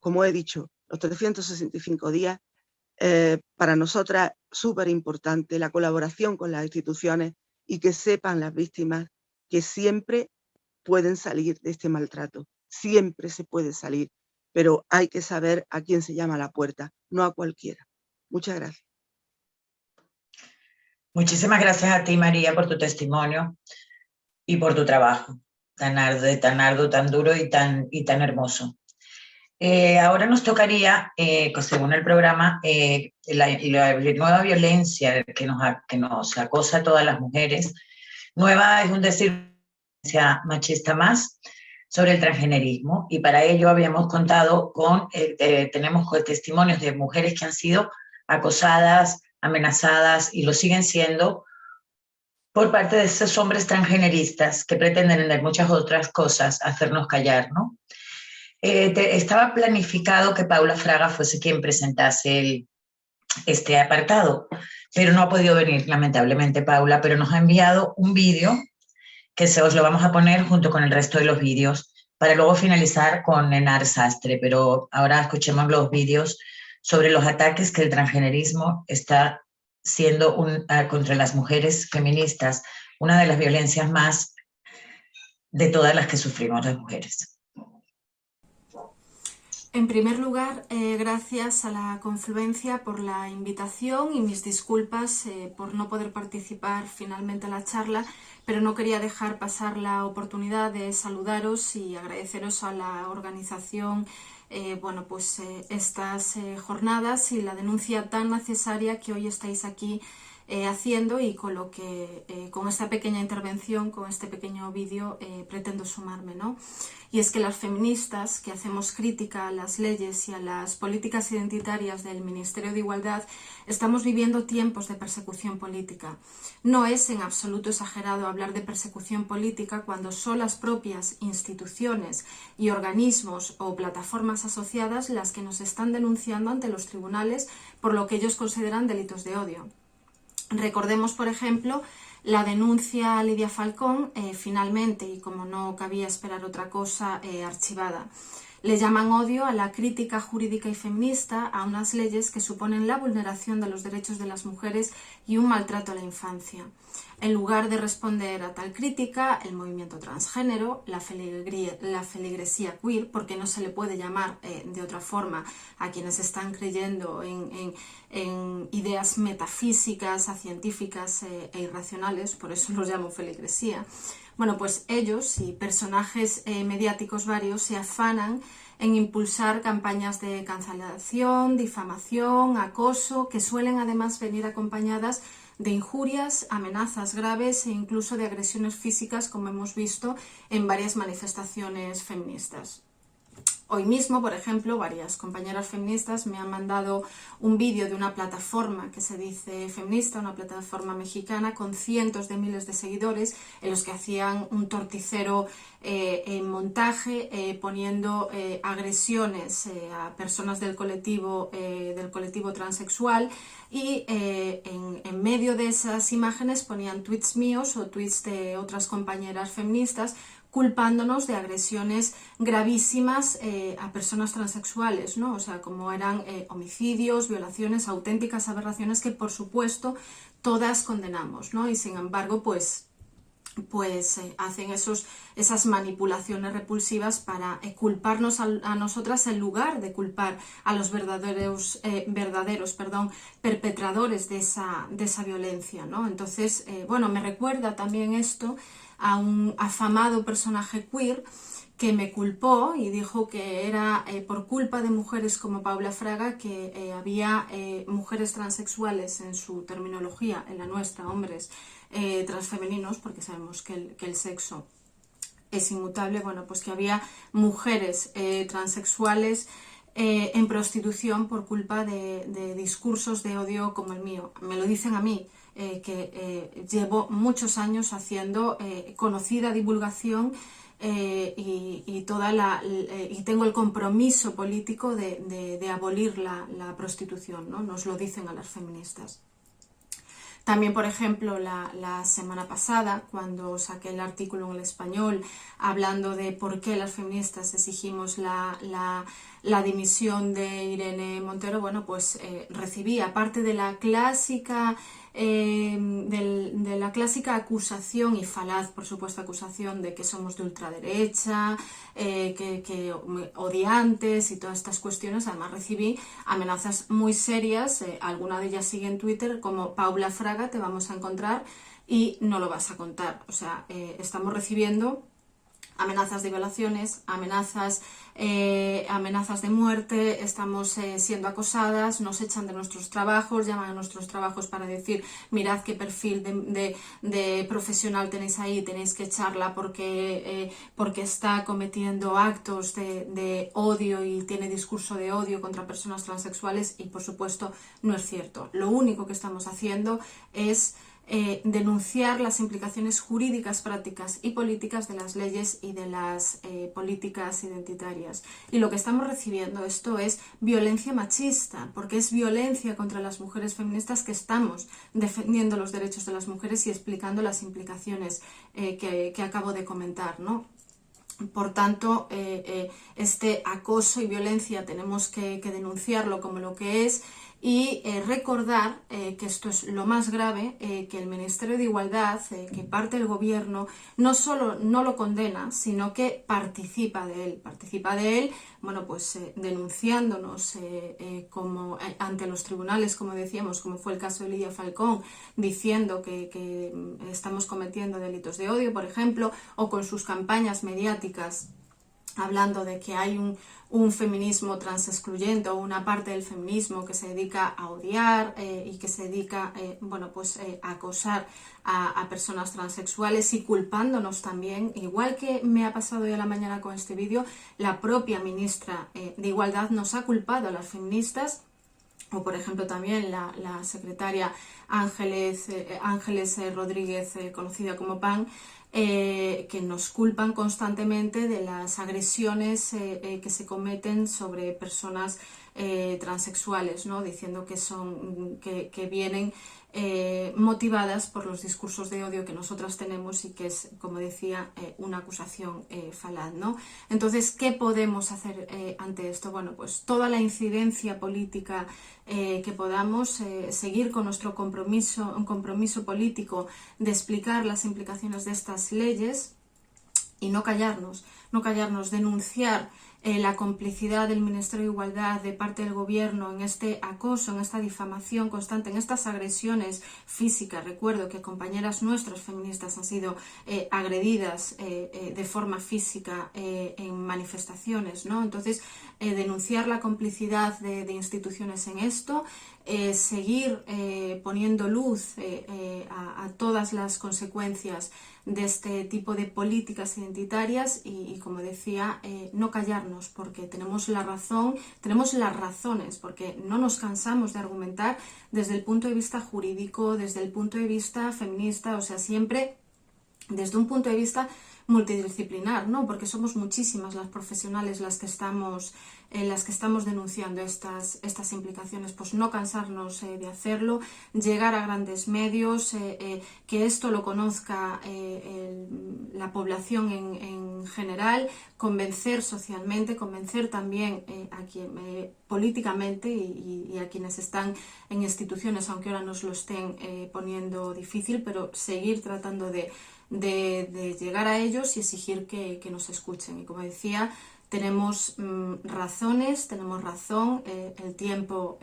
Como he dicho, los 365 días, para nosotras súper importante la colaboración con las instituciones y que sepan las víctimas que siempre pueden salir de este maltrato, siempre se puede salir, pero hay que saber a quién se llama a la puerta, no a cualquiera. Muchas gracias. Muchísimas gracias a ti, María, por tu testimonio y por tu trabajo tan arduo, tan duro y tan hermoso. Ahora nos tocaría, según el programa, la nueva violencia que nos acosa a todas las mujeres. Nueva es un decir, violencia machista más, sobre el transgenerismo, y para ello habíamos contado con, tenemos testimonios de mujeres que han sido acosadas, amenazadas y lo siguen siendo por parte de esos hombres transgeneristas que pretenden, en muchas otras cosas, hacernos callar, ¿no? Estaba planificado que Paula Fraga fuese quien presentase este apartado, pero no ha podido venir, lamentablemente, Paula, pero nos ha enviado un vídeo que os lo vamos a poner junto con el resto de los vídeos para luego finalizar con Enar Sastre, pero ahora escuchemos los vídeos sobre los ataques que el transgenerismo está siendo contra las mujeres feministas, una de las violencias más de todas las que sufrimos las mujeres. En primer lugar, gracias a la Confluencia por la invitación y mis disculpas por no poder participar finalmente en la charla, pero no quería dejar pasar la oportunidad de saludaros y agradeceros a la organización estas jornadas y la denuncia tan necesaria que hoy estáis aquí haciendo, y con lo que con esta pequeña intervención, con este pequeño vídeo, pretendo sumarme, ¿no? Y es que las feministas que hacemos crítica a las leyes y a las políticas identitarias del Ministerio de Igualdad estamos viviendo tiempos de persecución política. No es en absoluto exagerado hablar de persecución política cuando son las propias instituciones y organismos o plataformas asociadas las que nos están denunciando ante los tribunales por lo que ellos consideran delitos de odio. Recordemos, por ejemplo, la denuncia a Lidia Falcón, finalmente, y como no cabía esperar otra cosa, archivada. Le llaman odio a la crítica jurídica y feminista a unas leyes que suponen la vulneración de los derechos de las mujeres y un maltrato a la infancia. En lugar de responder a tal crítica, el movimiento transgénero, la feligresía queer, porque no se le puede llamar de otra forma a quienes están creyendo en ideas metafísicas, científicas e irracionales, por eso los llamo feligresía. Bueno, pues ellos y personajes mediáticos varios se afanan en impulsar campañas de cancelación, difamación, acoso, que suelen además venir acompañadas de injurias, amenazas graves e incluso de agresiones físicas, como hemos visto en varias manifestaciones feministas. Hoy mismo, por ejemplo, varias compañeras feministas me han mandado un vídeo de una plataforma que se dice feminista, una plataforma mexicana con cientos de miles de seguidores, en los que hacían un torticero en montaje, poniendo agresiones a personas del colectivo transexual, y en medio de esas imágenes ponían tweets míos o tweets de otras compañeras feministas culpándonos de agresiones gravísimas a personas transexuales, ¿no? O sea, como eran homicidios, violaciones, auténticas aberraciones que, por supuesto, todas condenamos, ¿no? Y sin embargo, pues hacen esas manipulaciones repulsivas para culparnos a nosotras en lugar de culpar a los verdaderos perpetradores de esa violencia, ¿no? Entonces, me recuerda también esto a un afamado personaje queer que me culpó y dijo que era por culpa de mujeres como Paula Fraga que había mujeres transexuales en su terminología, en la nuestra, hombres transfemeninos, porque sabemos que el sexo es inmutable, bueno, pues que había mujeres transexuales en prostitución por culpa de discursos de odio como el mío. Me lo dicen a mí, que llevo muchos años haciendo conocida divulgación y tengo el compromiso político de abolir la prostitución, ¿no? Nos lo dicen a las feministas. También, por ejemplo, la semana pasada, cuando saqué el artículo en El Español hablando de por qué las feministas exigimos la dimisión de Irene Montero, bueno, pues recibí, aparte de la clásica acusación y falaz, por supuesto, acusación de que somos de ultraderecha, que odiantes y todas estas cuestiones, además recibí amenazas muy serias, alguna de ellas sigue en Twitter, como Paula Fraga, te vamos a encontrar y no lo vas a contar. O sea, estamos recibiendo amenazas de violaciones, amenazas de muerte, estamos siendo acosadas, nos echan de nuestros trabajos, llaman a nuestros trabajos para decir, mirad qué perfil de profesional tenéis ahí, tenéis que echarla porque está cometiendo actos de odio y tiene discurso de odio contra personas transexuales, y por supuesto no es cierto. Lo único que estamos haciendo es denunciar las implicaciones jurídicas, prácticas y políticas de las leyes y de las políticas identitarias. Y lo que estamos recibiendo, esto es violencia machista, porque es violencia contra las mujeres feministas que estamos defendiendo los derechos de las mujeres y explicando las implicaciones que acabo de comentar, ¿no? Por tanto, este acoso y violencia tenemos que denunciarlo como lo que es y recordar que esto es lo más grave, que el Ministerio de Igualdad, que parte del Gobierno, no solo no lo condena, sino que participa de él, bueno, pues denunciándonos como ante los tribunales, como decíamos, como fue el caso de Lidia Falcón, diciendo que estamos cometiendo delitos de odio, por ejemplo, o con sus campañas mediáticas hablando de que hay un feminismo transexcluyente o una parte del feminismo que se dedica a odiar y que se dedica bueno, pues, a acosar a personas transexuales y culpándonos también, igual que me ha pasado hoy a la mañana con este vídeo, la propia ministra de Igualdad nos ha culpado a las feministas, o por ejemplo también la secretaria Ángeles Rodríguez, conocida como PAN, que nos culpan constantemente de las agresiones que se cometen sobre personas transexuales, ¿no? Diciendo que vienen motivadas por los discursos de odio que nosotras tenemos y que es, como decía, una acusación falaz, ¿no? Entonces, ¿qué podemos hacer ante esto? Bueno, pues toda la incidencia política que podamos, seguir con nuestro un compromiso político de explicar las implicaciones de estas leyes y no callarnos, denunciar la complicidad del Ministerio de Igualdad de parte del Gobierno en este acoso, en esta difamación constante, en estas agresiones físicas. Recuerdo que compañeras nuestras feministas han sido agredidas de forma física en manifestaciones, ¿no? Entonces, denunciar la complicidad de instituciones en esto, seguir poniendo luz a todas las consecuencias de este tipo de políticas identitarias y como decía, no callarnos, porque tenemos la razón, tenemos las razones, porque no nos cansamos de argumentar desde el punto de vista jurídico, desde el punto de vista feminista, o sea, siempre desde un punto de vista multidisciplinar, ¿no? Porque somos muchísimas las profesionales las que estamos denunciando estas implicaciones, pues no cansarnos de hacerlo, llegar a grandes medios, que esto lo conozca la población en general, convencer socialmente, convencer también políticamente y a quienes están en instituciones, aunque ahora nos lo estén poniendo difícil, pero seguir tratando de llegar a ellos y exigir que nos escuchen. Y como decía, tenemos razones, tenemos razón, el tiempo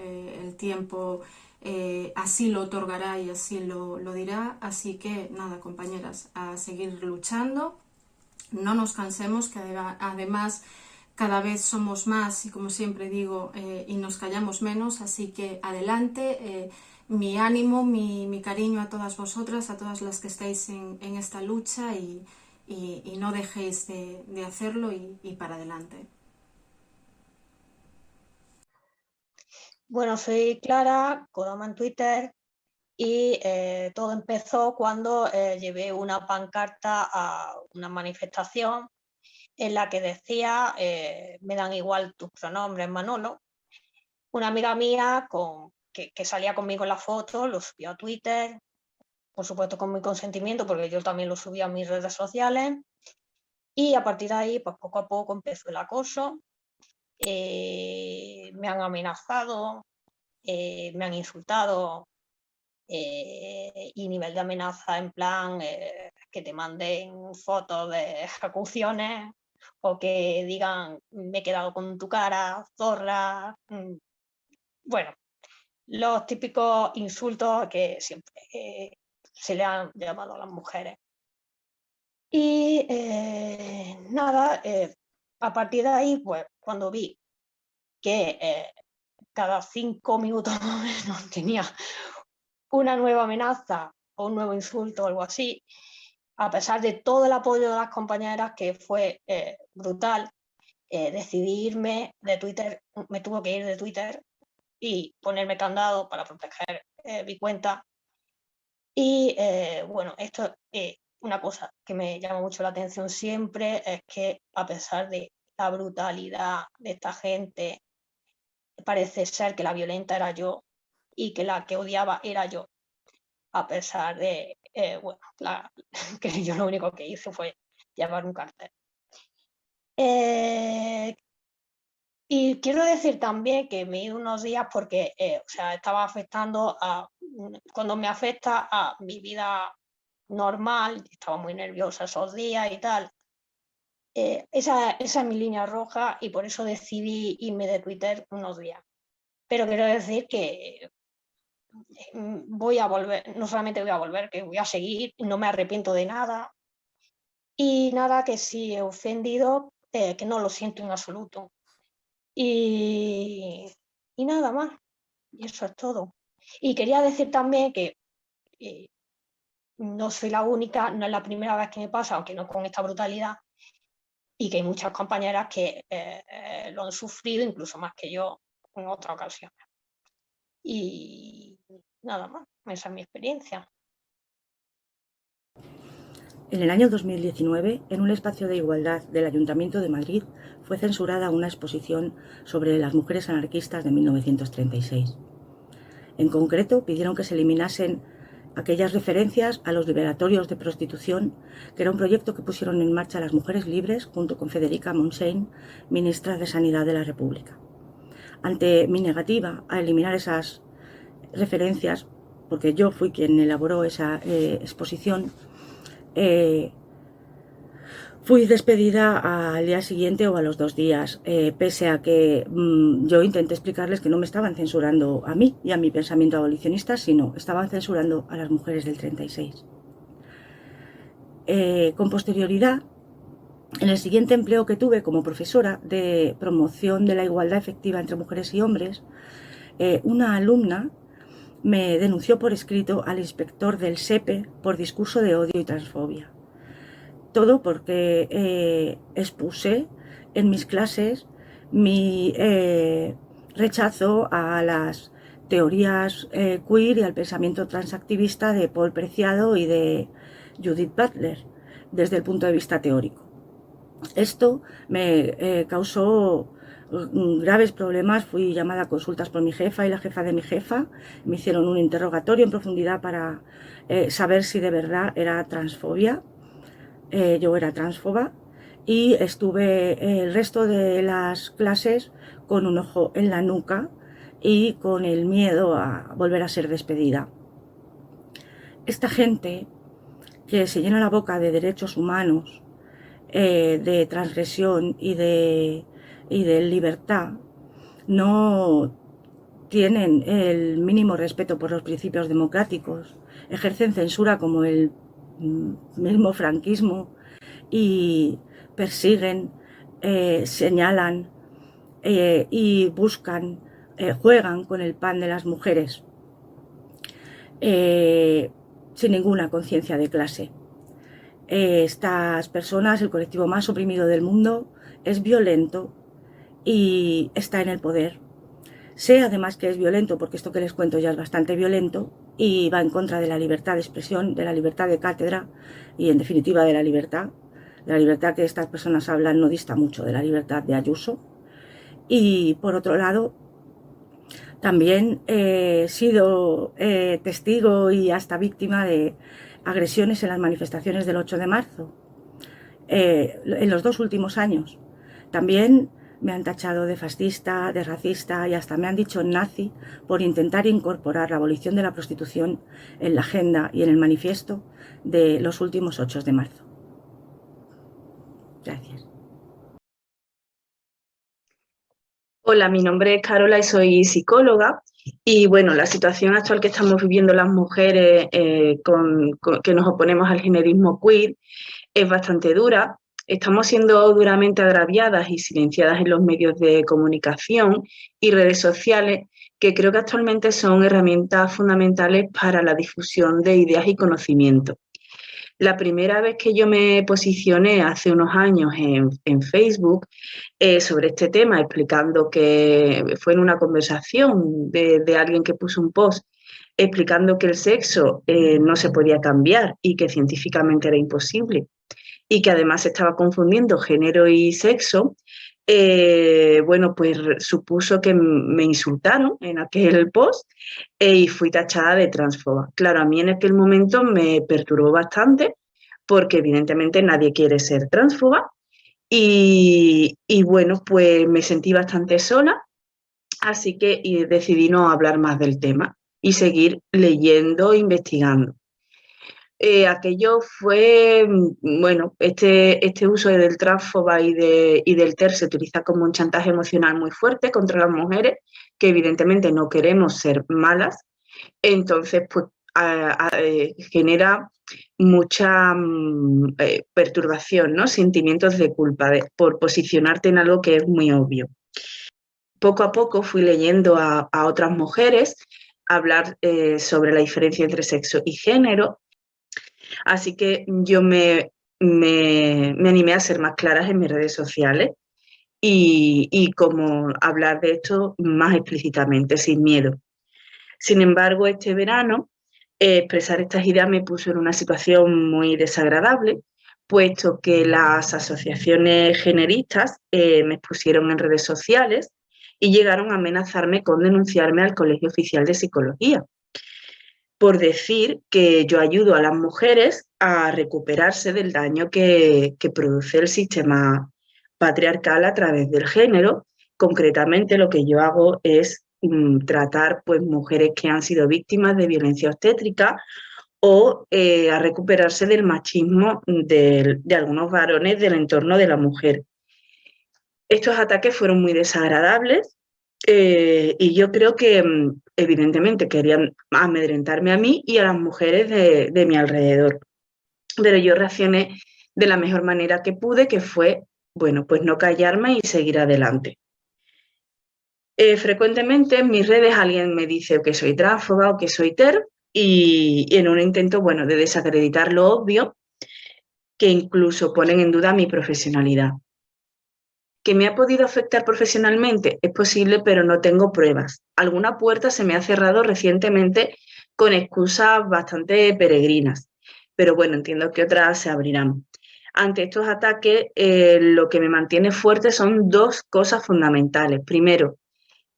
así lo otorgará y así lo dirá. Así que nada, compañeras, a seguir luchando, no nos cansemos, que además cada vez somos más y, como siempre digo, y nos callamos menos, así que adelante. Mi ánimo, mi cariño a todas vosotras, a todas las que estáis en esta lucha y no dejéis de hacerlo y para adelante. Bueno, soy Clara, Kodama en Twitter, Y todo empezó cuando llevé una pancarta a una manifestación en la que decía me dan igual tus pronombres, Manolo. Una amiga mía que salía conmigo en la foto lo subió a Twitter, por supuesto con mi consentimiento, porque yo también lo subí a mis redes sociales. Y a partir de ahí, pues poco a poco empezó el acoso. Me han amenazado, me han insultado, y nivel de amenaza en plan que te manden fotos de ejecuciones o que digan me he quedado con tu cara, zorra. Bueno, los típicos insultos que siempre se le han llamado a las mujeres. Y nada, a partir de ahí, pues cuando vi que cada 5 minutos más o menos tenía una nueva amenaza o un nuevo insulto o algo así, a pesar de todo el apoyo de las compañeras, que fue brutal, decidí irme de Twitter, me tuve que ir de Twitter y ponerme candado para proteger mi cuenta. Y bueno, esto una cosa que me llama mucho la atención siempre es que a pesar de la brutalidad de esta gente, parece ser que la violenta era yo y que la que odiaba era yo, a pesar de, bueno, que yo lo único que hice fue llevar un cartel. Y quiero decir también que me he ido unos días porque o sea, estaba afectando cuando me afecta a mi vida normal, estaba muy nerviosa esos días y tal. Esa es mi línea roja y por eso decidí irme de Twitter unos días. Pero quiero decir que voy a volver, no solamente voy a volver, que voy a seguir, no me arrepiento de nada. Y nada, que si he ofendido, que no lo siento en absoluto. Y nada más, y eso es todo. Y quería decir también que no soy la única, no es la primera vez que me pasa, aunque no con esta brutalidad, y que hay muchas compañeras que lo han sufrido incluso más que yo en otras ocasiones. Y nada más, esa es mi experiencia. En el año 2019, en un espacio de igualdad del Ayuntamiento de Madrid, fue censurada una exposición sobre las mujeres anarquistas de 1936. En concreto, pidieron que se eliminasen aquellas referencias a los liberatorios de prostitución, que era un proyecto que pusieron en marcha las Mujeres Libres junto con Federica Montseny, ministra de Sanidad de la República. Ante mi negativa a eliminar esas referencias, porque yo fui quien elaboró esa exposición, fui despedida al día siguiente o a los 2 días, pese a que yo intenté explicarles que no me estaban censurando a mí y a mi pensamiento abolicionista, sino estaban censurando a las mujeres del 36. Con posterioridad, en el siguiente empleo que tuve como profesora de promoción de la igualdad efectiva entre mujeres y hombres, una alumna me denunció por escrito al inspector del SEPE por discurso de odio y transfobia. Todo porque expuse en mis clases mi rechazo a las teorías queer y al pensamiento transactivista de Paul Preciado y de Judith Butler desde el punto de vista teórico. Esto me causó graves problemas. Fui llamada a consultas por mi jefa y la jefa de mi jefa. Me hicieron un interrogatorio en profundidad para saber si de verdad era transfobia. Yo era transfoba y estuve el resto de las clases con un ojo en la nuca y con el miedo a volver a ser despedida. Esta gente que se llena la boca de derechos humanos, de transgresión y de libertad, no tienen el mínimo respeto por los principios democráticos, ejercen censura como el mismo franquismo y persiguen, señalan y buscan, juegan con el pan de las mujeres sin ninguna conciencia de clase. Estas personas, el colectivo más oprimido del mundo, es violento y está en el poder. Sé además que es violento, porque esto que les cuento ya es bastante violento y va en contra de la libertad de expresión, de la libertad de cátedra y en definitiva de la libertad. La libertad que estas personas hablan no dista mucho de la libertad de Ayuso. Y por otro lado, también he sido testigo y hasta víctima de agresiones en las manifestaciones del 8 de marzo, en los 2 últimos años. También me han tachado de fascista, de racista y hasta me han dicho nazi por intentar incorporar la abolición de la prostitución en la agenda y en el manifiesto de los últimos 8 de marzo. Gracias. Hola, mi nombre es Carola y soy psicóloga. Y bueno, la situación actual que estamos viviendo las mujeres que nos oponemos al generismo queer es bastante dura. Estamos siendo duramente agraviadas y silenciadas en los medios de comunicación y redes sociales, que creo que actualmente son herramientas fundamentales para la difusión de ideas y conocimiento. La primera vez que yo me posicioné hace unos años en Facebook sobre este tema, explicando que fue en una conversación de alguien que puso un post explicando que el sexo no se podía cambiar y que científicamente era imposible y que además se estaba confundiendo género y sexo, bueno, pues supuso que me insultaron en aquel post y fui tachada de transfoba. Claro, a mí en aquel momento me perturbó bastante porque evidentemente nadie quiere ser transfoba y bueno, pues me sentí bastante sola, así que decidí no hablar más del tema y seguir leyendo e investigando. Aquello fue, bueno, este uso del transfoba y del TER se utiliza como un chantaje emocional muy fuerte contra las mujeres, que evidentemente no queremos ser malas, entonces pues genera mucha perturbación, ¿no? Sentimientos de culpa por posicionarte en algo que es muy obvio. Poco a poco fui leyendo a otras mujeres hablar sobre la diferencia entre sexo y género, así que yo me animé a ser más claras en mis redes sociales y como hablar de esto más explícitamente, sin miedo. Sin embargo, este verano, expresar estas ideas me puso en una situación muy desagradable, puesto que las asociaciones generistas me expusieron en redes sociales y llegaron a amenazarme con denunciarme al Colegio Oficial de Psicología, por decir que yo ayudo a las mujeres a recuperarse del daño que produce el sistema patriarcal a través del género. Concretamente, lo que yo hago es tratar pues, mujeres que han sido víctimas de violencia obstétrica o a recuperarse del machismo de algunos varones del entorno de la mujer. Estos ataques fueron muy desagradables y yo creo que evidentemente querían amedrentarme a mí y a las mujeres de mi alrededor. Pero yo reaccioné de la mejor manera que pude, que fue, bueno, pues no callarme y seguir adelante. Frecuentemente en mis redes alguien me dice que soy transfoba o que soy TER y en un intento, bueno, de desacreditar lo obvio, que incluso ponen en duda mi profesionalidad. ¿Que me ha podido afectar profesionalmente? Es posible, pero no tengo pruebas. Alguna puerta se me ha cerrado recientemente con excusas bastante peregrinas, pero bueno, entiendo que otras se abrirán. Ante estos ataques, lo que me mantiene fuerte son dos cosas fundamentales. Primero,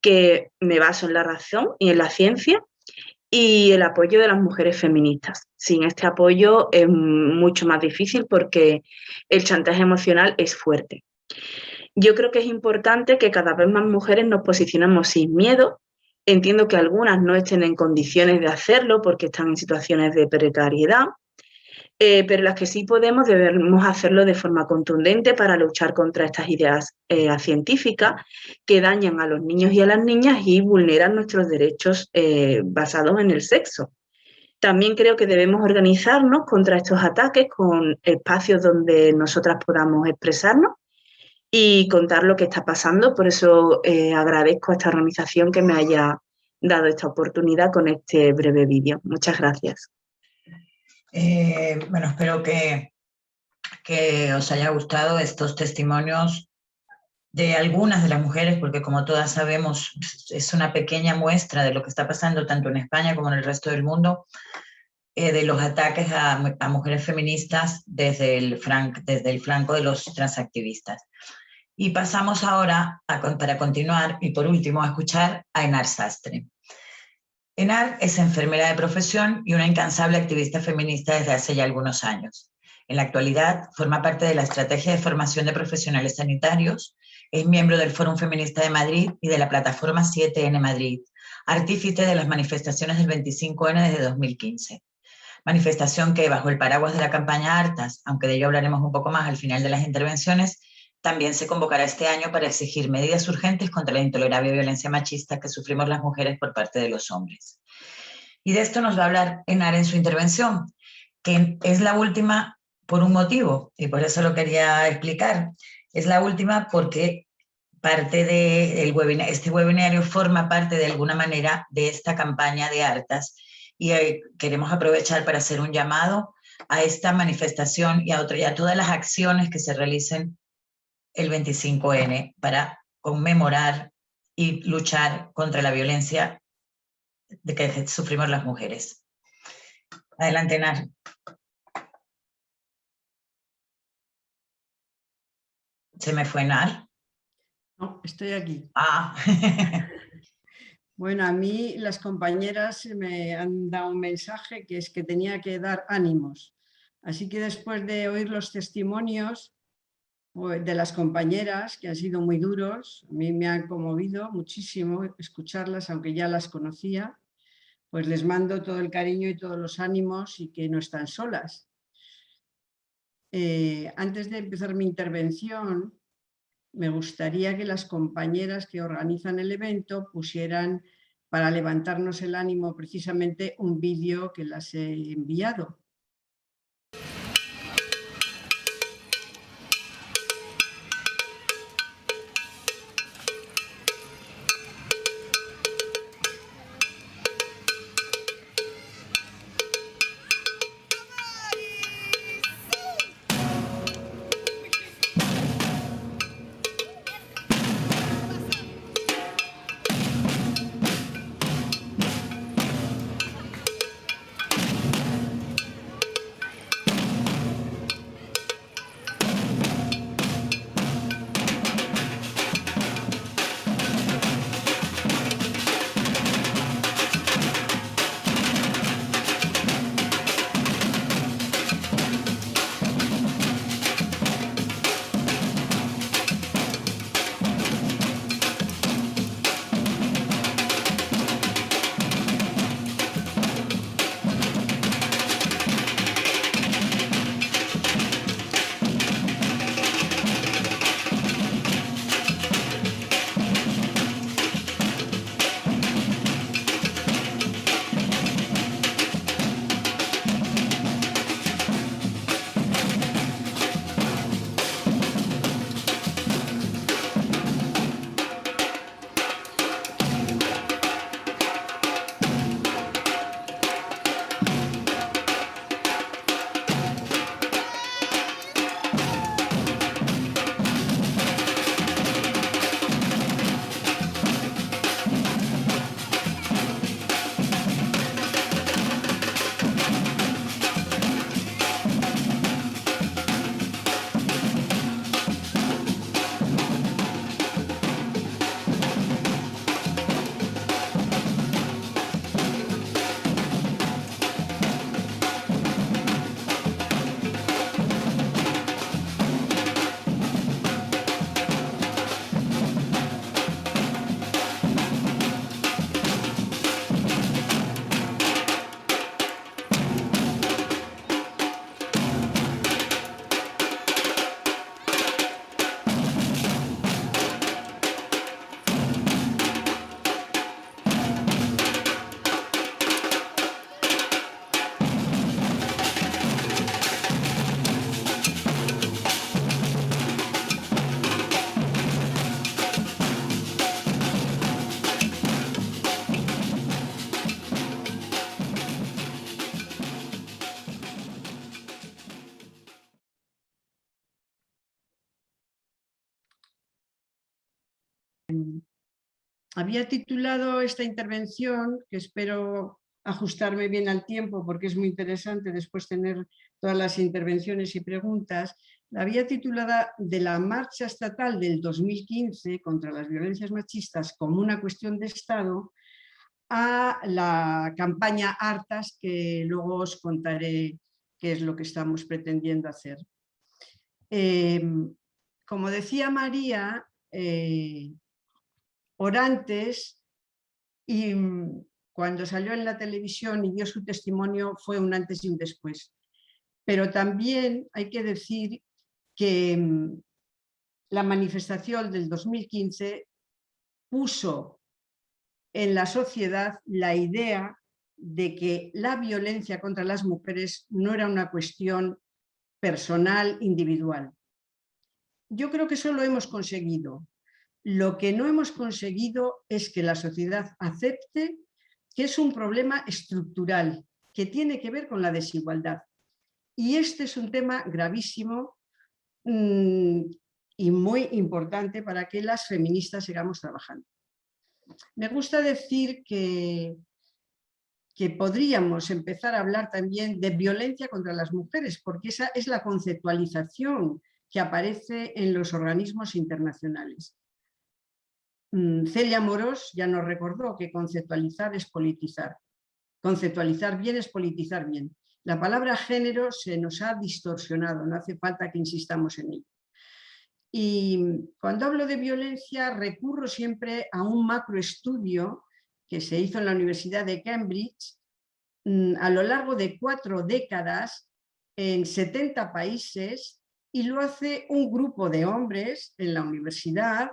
que me baso en la razón y en la ciencia y el apoyo de las mujeres feministas. Sin este apoyo es mucho más difícil porque el chantaje emocional es fuerte. Yo creo que es importante que cada vez más mujeres nos posicionemos sin miedo. Entiendo que algunas no estén en condiciones de hacerlo porque están en situaciones de precariedad, pero las que sí podemos debemos hacerlo de forma contundente para luchar contra estas ideas científicas que dañan a los niños y a las niñas y vulneran nuestros derechos basados en el sexo. También creo que debemos organizarnos contra estos ataques con espacios donde nosotras podamos expresarnos y contar lo que está pasando. Por eso agradezco a esta organización que me haya dado esta oportunidad con este breve vídeo. Muchas gracias. Bueno, espero que os haya gustado estos testimonios de algunas de las mujeres, porque como todas sabemos, es una pequeña muestra de lo que está pasando tanto en España como en el resto del mundo, de los ataques a mujeres feministas desde el flanco de los transactivistas. Y pasamos ahora, para continuar, y por último, a escuchar a Enar Sastre. Enar es enfermera de profesión y una incansable activista feminista desde hace ya algunos años. En la actualidad, forma parte de la Estrategia de Formación de Profesionales Sanitarios, es miembro del Fórum Feminista de Madrid y de la plataforma 7N Madrid, artífice de las manifestaciones del 25N desde 2015. Manifestación que, bajo el paraguas de la campaña Hartas, aunque de ello hablaremos un poco más al final de las intervenciones, también se convocará este año para exigir medidas urgentes contra la intolerable violencia machista que sufrimos las mujeres por parte de los hombres. Y de esto nos va a hablar Enar en su intervención, que es la última por un motivo, y por eso lo quería explicar. Es la última porque parte de este webinario forma parte de alguna manera de esta campaña de Hartas, y queremos aprovechar para hacer un llamado a esta manifestación y a todas las acciones que se realicen el 25N para conmemorar y luchar contra la violencia de que sufrimos las mujeres. Adelante, Enar. ¿Se me fue Enar? No, estoy aquí. Ah. Bueno, a mí las compañeras me han dado un mensaje que es que tenía que dar ánimos. Así que después de oír los testimonios de las compañeras, que han sido muy duros, a mí me han conmovido muchísimo escucharlas, aunque ya las conocía, pues les mando todo el cariño y todos los ánimos y que no están solas. Antes de empezar mi intervención, me gustaría que las compañeras que organizan el evento pusieran para levantarnos el ánimo precisamente un vídeo que las he enviado. había titulado esta intervención, que espero ajustarme bien al tiempo porque es muy interesante después tener todas las intervenciones y preguntas, la había titulada de la marcha estatal del 2015 contra las violencias machistas como una cuestión de Estado a la campaña Hartas, que luego os contaré qué es lo que estamos pretendiendo hacer. Como decía María, Orantes, y cuando salió en la televisión y dio su testimonio, fue un antes y un después. Pero también hay que decir que la manifestación del 2015 puso en la sociedad la idea de que la violencia contra las mujeres no era una cuestión personal, individual. Yo creo que eso lo hemos conseguido. Lo que no hemos conseguido es que la sociedad acepte que es un problema estructural, que tiene que ver con la desigualdad. Y este es un tema gravísimo y muy importante para que las feministas sigamos trabajando. Me gusta decir que podríamos empezar a hablar también de violencia contra las mujeres, porque esa es la conceptualización que aparece en los organismos internacionales. Celia Morós ya nos recordó que conceptualizar es politizar. Conceptualizar bien es politizar bien. La palabra género se nos ha distorsionado, no hace falta que insistamos en ello. Y cuando hablo de violencia recurro siempre a un macroestudio que se hizo en la Universidad de Cambridge a lo largo de 4 décadas en 70 países, y lo hace un grupo de hombres en la universidad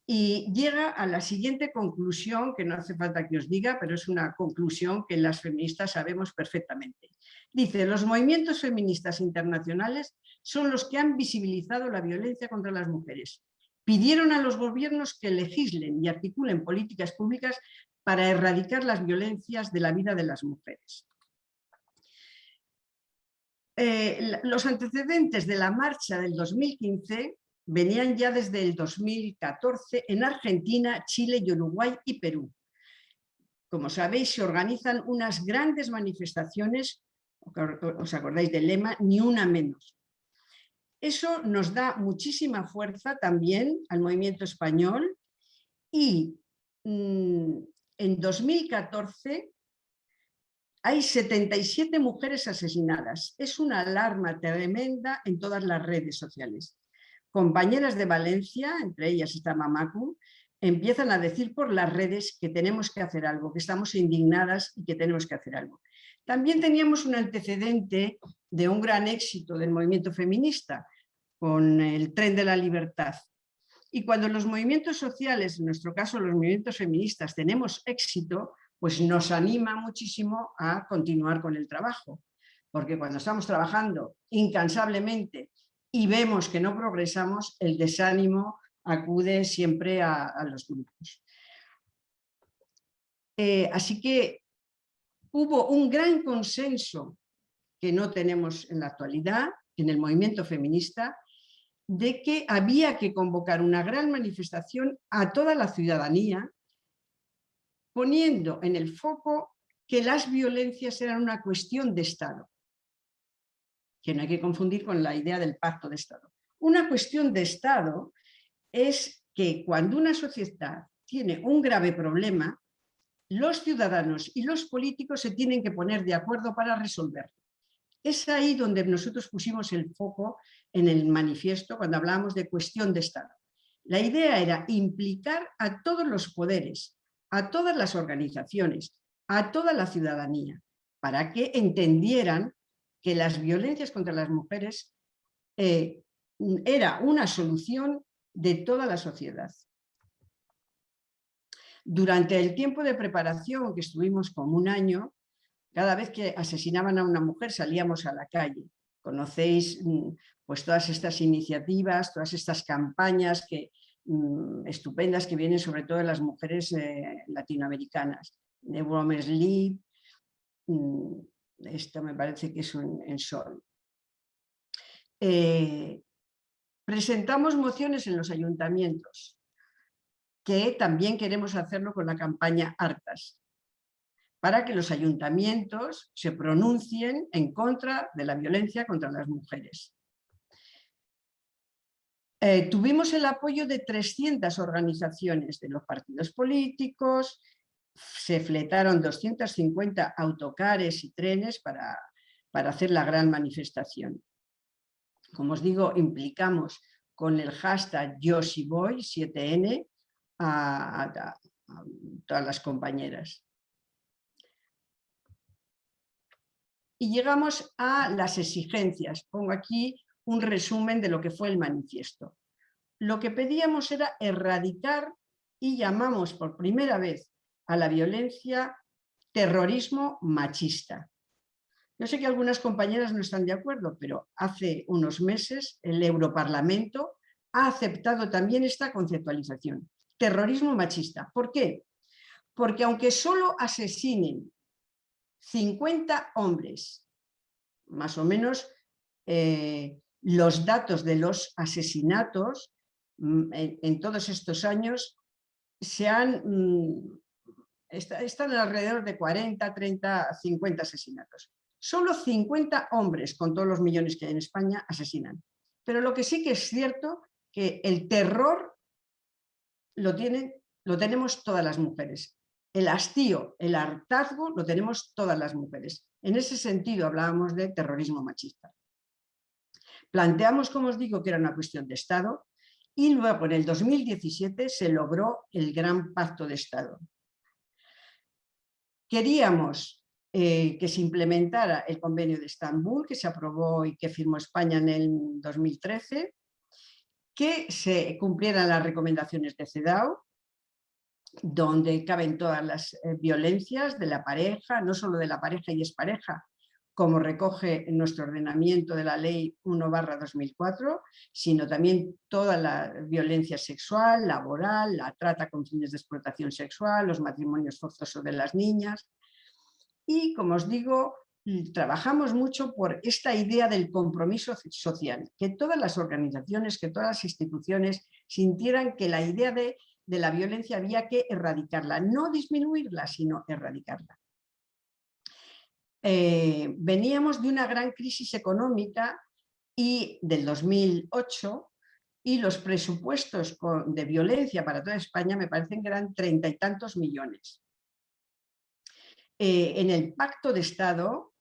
y llega a la siguiente conclusión, que no hace falta que os diga, pero es una conclusión que las feministas sabemos perfectamente. Dice: los movimientos feministas internacionales son los que han visibilizado la violencia contra las mujeres. Pidieron a los gobiernos que legislen y articulen políticas públicas para erradicar las violencias de la vida de las mujeres. Los antecedentes de la marcha del 2015 venían ya desde el 2014 en Argentina, Chile, Uruguay y Perú. Como sabéis, se organizan unas grandes manifestaciones, os acordáis del lema, ni una menos. Eso nos da muchísima fuerza también al movimiento español, y en 2014 hay 77 mujeres asesinadas. Es una alarma tremenda en todas las redes sociales. Compañeras de Valencia, entre ellas está Mamacu, empiezan a decir por las redes que tenemos que hacer algo, que estamos indignadas y que tenemos que hacer algo. También teníamos un antecedente de un gran éxito del movimiento feminista, con el Tren de la Libertad. Y cuando los movimientos sociales, en nuestro caso los movimientos feministas, tenemos éxito, pues nos anima muchísimo a continuar con el trabajo. Porque cuando estamos trabajando incansablemente y vemos que no progresamos, el desánimo acude siempre a los grupos. Así que hubo un gran consenso que no tenemos en la actualidad en el movimiento feminista, de que había que convocar una gran manifestación a toda la ciudadanía, poniendo en el foco que las violencias eran una cuestión de Estado, que no hay que confundir con la idea del pacto de Estado. Una cuestión de Estado es que cuando una sociedad tiene un grave problema, los ciudadanos y los políticos se tienen que poner de acuerdo para resolverlo. Es ahí donde nosotros pusimos el foco en el manifiesto cuando hablábamos de cuestión de Estado. La idea era implicar a todos los poderes, a todas las organizaciones, a toda la ciudadanía, para que entendieran que las violencias contra las mujeres era una solución de toda la sociedad. Durante el tiempo de preparación, que estuvimos como un año, cada vez que asesinaban a una mujer salíamos a la calle. Conocéis pues todas estas iniciativas, todas estas campañas estupendas que vienen sobre todo de las mujeres latinoamericanas. The Women's League, esto me parece que es en Sol. Presentamos mociones en los ayuntamientos. que también queremos hacerlo con la campaña Hartas, para que los ayuntamientos se pronuncien en contra de la violencia contra las mujeres. Tuvimos el apoyo de 300 organizaciones de los partidos políticos, se fletaron 250 autocares y trenes para hacer la gran manifestación. Como os digo, implicamos con el hashtag YoSiVoy7N a todas las compañeras. Y llegamos a las exigencias. Pongo aquí un resumen de lo que fue el manifiesto. Lo que pedíamos era erradicar y llamamos por primera vez a la violencia terrorismo machista. Yo sé que algunas compañeras no están de acuerdo, pero hace unos meses el Europarlamento ha aceptado también esta conceptualización. Terrorismo machista. ¿Por qué? Porque aunque solo asesinen 50 hombres, más o menos los datos de los asesinatos en todos estos años están alrededor de 40, 30, 50 asesinatos. Solo 50 hombres, con todos los millones que hay en España, asesinan. Pero lo que sí que es cierto, que el terror lo tenemos todas las mujeres. El hastío, el hartazgo lo tenemos todas las mujeres. En ese sentido hablábamos de terrorismo machista. Planteamos, como os digo, que era una cuestión de Estado y luego en el 2017 se logró el Gran Pacto de Estado. Queríamos que se implementara el Convenio de Estambul, que se aprobó y que firmó España en el 2013, que se cumplieran las recomendaciones de CEDAW, donde caben todas las violencias de la pareja, no solo de la pareja y expareja, como recoge en nuestro ordenamiento de la Ley 1/2004, sino también toda la violencia sexual, laboral, la trata con fines de explotación sexual, los matrimonios forzosos de las niñas. Y, como os digo, trabajamos mucho por esta idea del compromiso social, que todas las organizaciones, que todas las instituciones sintieran que la idea de la violencia había que erradicarla, no disminuirla, sino erradicarla. Veníamos de una gran crisis económica y del 2008 y los presupuestos de violencia para toda España me parecen que eran 30 y tantos millones. En el Pacto de Estado,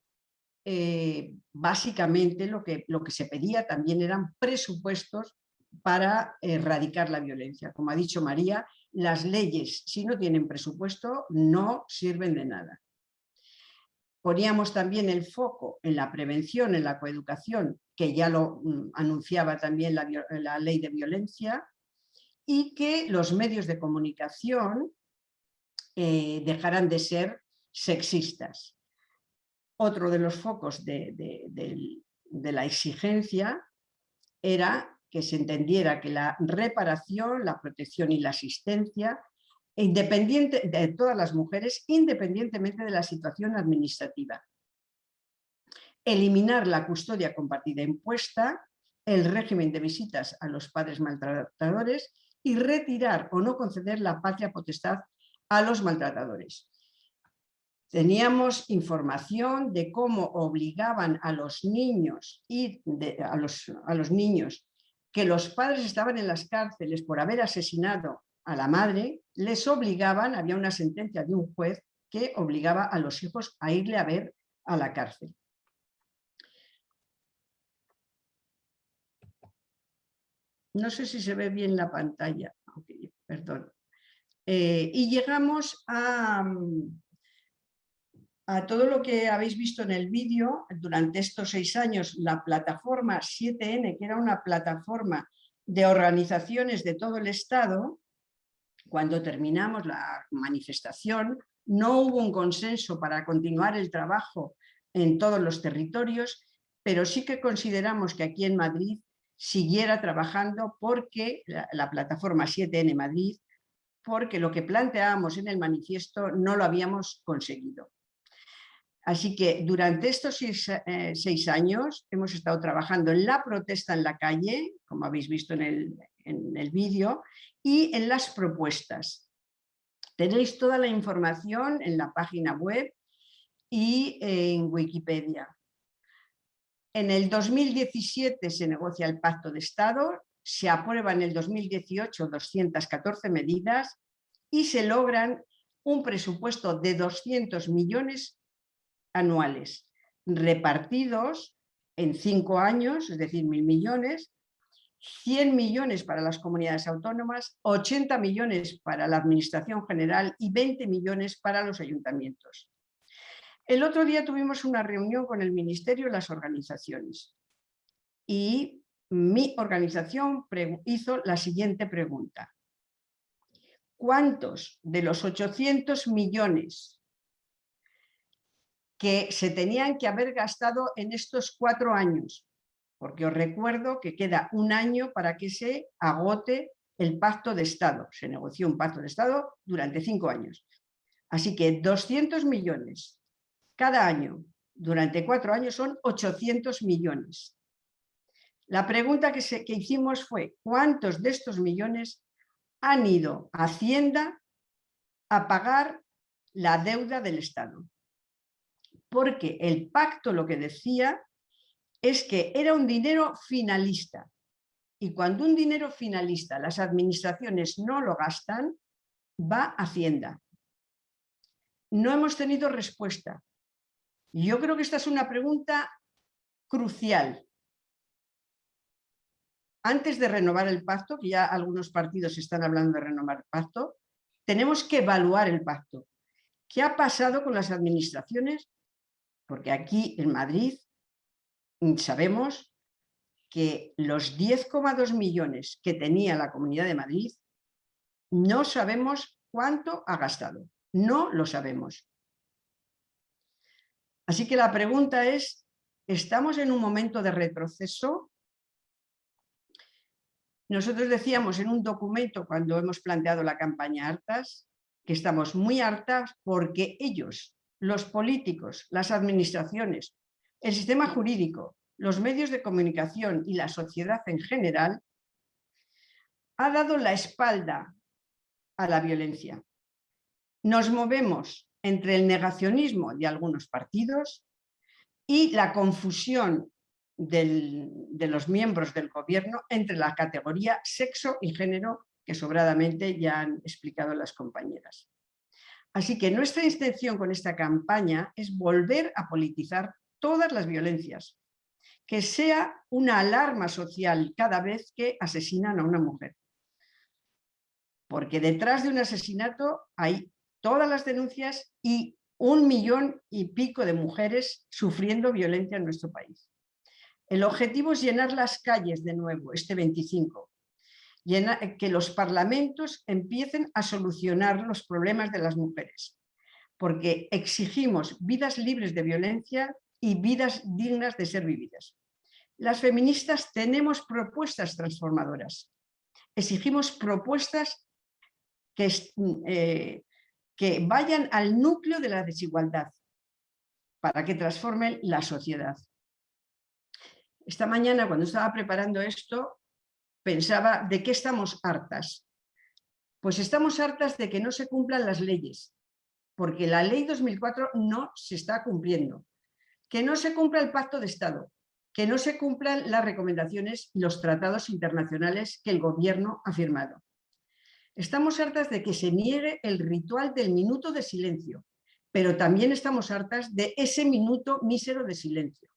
básicamente lo que se pedía también eran presupuestos para erradicar la violencia. Como ha dicho María, las leyes, si no tienen presupuesto, no sirven de nada. Poníamos también el foco en la prevención, en la coeducación, que ya lo anunciaba también la ley de violencia, y que los medios de comunicación dejaran de ser sexistas. Otro de los focos de la exigencia era que se entendiera que la reparación, la protección y la asistencia independiente de todas las mujeres, independientemente de la situación administrativa. Eliminar la custodia compartida impuesta, el régimen de visitas a los padres maltratadores y retirar o no conceder la patria potestad a los maltratadores. Teníamos información de cómo obligaban a los niños a los niños que los padres estaban en las cárceles por haber asesinado a la madre, les obligaban, había una sentencia de un juez que obligaba a los hijos a irle a ver a la cárcel. No sé si se ve bien la pantalla, okay, perdón. Y llegamos a todo lo que habéis visto en el vídeo. Durante estos 6 años, la plataforma 7N, que era una plataforma de organizaciones de todo el Estado, cuando terminamos la manifestación, no hubo un consenso para continuar el trabajo en todos los territorios, pero sí que consideramos que aquí en Madrid siguiera trabajando porque la plataforma 7N Madrid, porque lo que planteábamos en el manifiesto no lo habíamos conseguido. Así que durante estos 6 años hemos estado trabajando en la protesta en la calle, como habéis visto en en el vídeo y en las propuestas. Tenéis toda la información en la página web y en Wikipedia. En el 2017 se negocia el Pacto de Estado, se aprueba en el 2018 214 medidas y se logran un presupuesto de 200 millones anuales, repartidos en 5 años, es decir, 1.000 millones, 100 millones para las comunidades autónomas, 80 millones para la Administración General y 20 millones para los ayuntamientos. El otro día tuvimos una reunión con el Ministerio y las organizaciones y mi organización hizo la siguiente pregunta. ¿Cuántos de los 800 millones que se tenían que haber gastado en estos 4 años? Porque os recuerdo que queda un año para que se agote el Pacto de Estado. Se negoció un Pacto de Estado durante 5 años. Así que 200 millones cada año durante 4 años son 800 millones. La pregunta que hicimos fue: ¿cuántos de estos millones han ido a Hacienda a pagar la deuda del Estado? Porque el pacto lo que decía es que era un dinero finalista. Y cuando un dinero finalista las administraciones no lo gastan, va a Hacienda. No hemos tenido respuesta. Yo creo que esta es una pregunta crucial. Antes de renovar el pacto, que ya algunos partidos están hablando de renovar el pacto, tenemos que evaluar el pacto. ¿Qué ha pasado con las administraciones? Porque aquí en Madrid sabemos que los 10,2 millones que tenía la Comunidad de Madrid, no sabemos cuánto ha gastado. No lo sabemos. Así que la pregunta es, ¿estamos en un momento de retroceso? Nosotros decíamos en un documento cuando hemos planteado la campaña Hartas, que estamos muy hartas porque ellos, los políticos, las administraciones, el sistema jurídico, los medios de comunicación y la sociedad en general, ha dado la espalda a la violencia. Nos movemos entre el negacionismo de algunos partidos y la confusión de los miembros del gobierno entre la categoría sexo y género, que sobradamente ya han explicado las compañeras. Así que nuestra intención con esta campaña es volver a politizar todas las violencias, que sea una alarma social cada vez que asesinan a una mujer. Porque detrás de un asesinato hay todas las denuncias y 1,5 millones de mujeres sufriendo violencia en nuestro país. El objetivo es llenar las calles de nuevo este 25, que los parlamentos empiecen a solucionar los problemas de las mujeres, porque exigimos vidas libres de violencia y vidas dignas de ser vividas. Las feministas tenemos propuestas transformadoras, exigimos propuestas que vayan al núcleo de la desigualdad para que transformen la sociedad. Esta mañana, cuando estaba preparando esto, pensaba ¿de qué estamos hartas? Pues estamos hartas de que no se cumplan las leyes, porque la ley 2004 no se está cumpliendo, que no se cumpla el Pacto de Estado, que no se cumplan las recomendaciones y los tratados internacionales que el gobierno ha firmado. Estamos hartas de que se niegue el ritual del minuto de silencio, pero también estamos hartas de ese minuto mísero de silencio,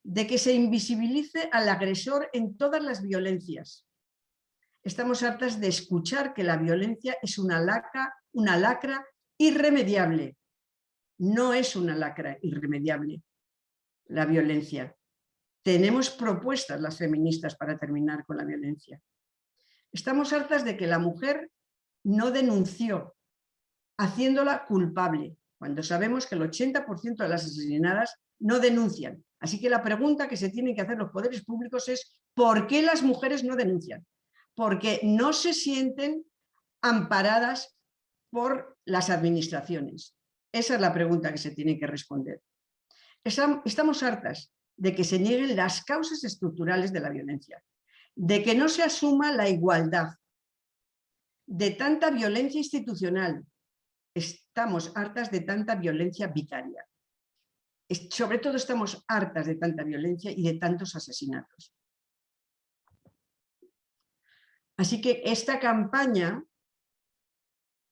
de que se invisibilice al agresor en todas las violencias. Estamos hartas de escuchar que la violencia es una lacra irremediable. No es una lacra irremediable la violencia. Tenemos propuestas las feministas para terminar con la violencia. Estamos hartas de que la mujer no denunció, haciéndola culpable, cuando sabemos que el 80% de las asesinadas no denuncian. Así que la pregunta que se tienen que hacer los poderes públicos es ¿por qué las mujeres no denuncian? Porque no se sienten amparadas por las administraciones. Esa es la pregunta que se tiene que responder. Estamos hartas de que se nieguen las causas estructurales de la violencia. de que no se asuma la igualdad, de tanta violencia institucional. Estamos hartas de tanta violencia vicaria. Sobre todo estamos hartas de tanta violencia y de tantos asesinatos. Así que esta campaña,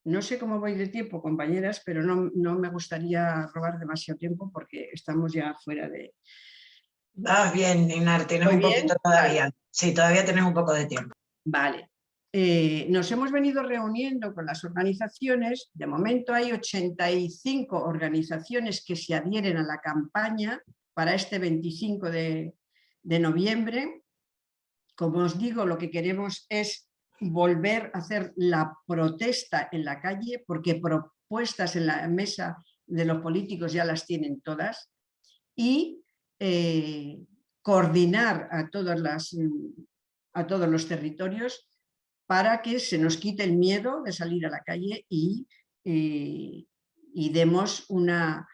no sé cómo voy de tiempo, compañeras, pero no me gustaría robar demasiado tiempo porque estamos ya fuera de... Vas bien, Inar, tienes un poquito todavía. Vale. Sí, todavía tienes un poco de tiempo. Vale. Nos hemos venido reuniendo con las organizaciones. De momento hay 85 organizaciones que se adhieren a la campaña para este 25 de noviembre. Como os digo, lo que queremos es volver a hacer la protesta en la calle, porque propuestas en la mesa de los políticos ya las tienen todas, y coordinar a todos los territorios para que se nos quite el miedo de salir a la calle y demos una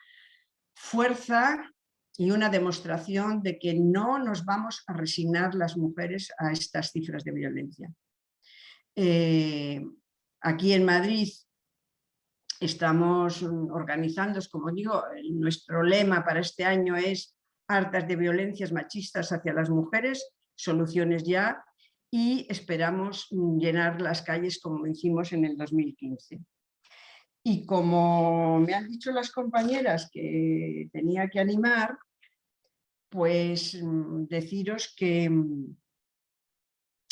fuerza y una demostración de que no nos vamos a resignar las mujeres a estas cifras de violencia. Aquí en Madrid estamos organizando, como digo, nuestro lema para este año es hartas de violencias machistas hacia las mujeres, soluciones ya, y esperamos llenar las calles como hicimos en el 2015. Y como me han dicho las compañeras que tenía que animar, pues deciros que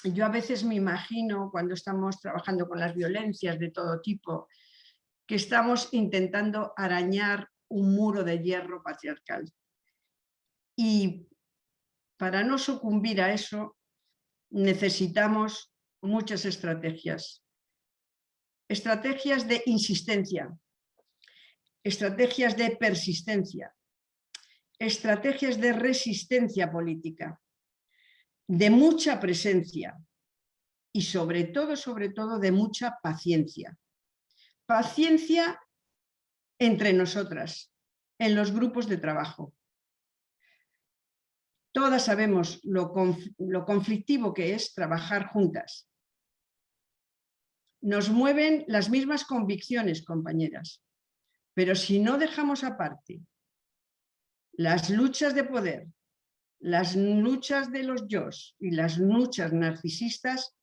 yo a veces me imagino, cuando estamos trabajando con las violencias de todo tipo, que estamos intentando arañar un muro de hierro patriarcal. Y para no sucumbir a eso, necesitamos muchas estrategias. Estrategias de insistencia, estrategias de persistencia, estrategias de resistencia política, de mucha presencia y sobre todo de mucha paciencia. Paciencia entre nosotras, en los grupos de trabajo. Todas sabemos lo conflictivo que es trabajar juntas. Nos mueven las mismas convicciones, compañeras, pero si no dejamos aparte las luchas de poder, las luchas de los yos y las luchas narcisistas,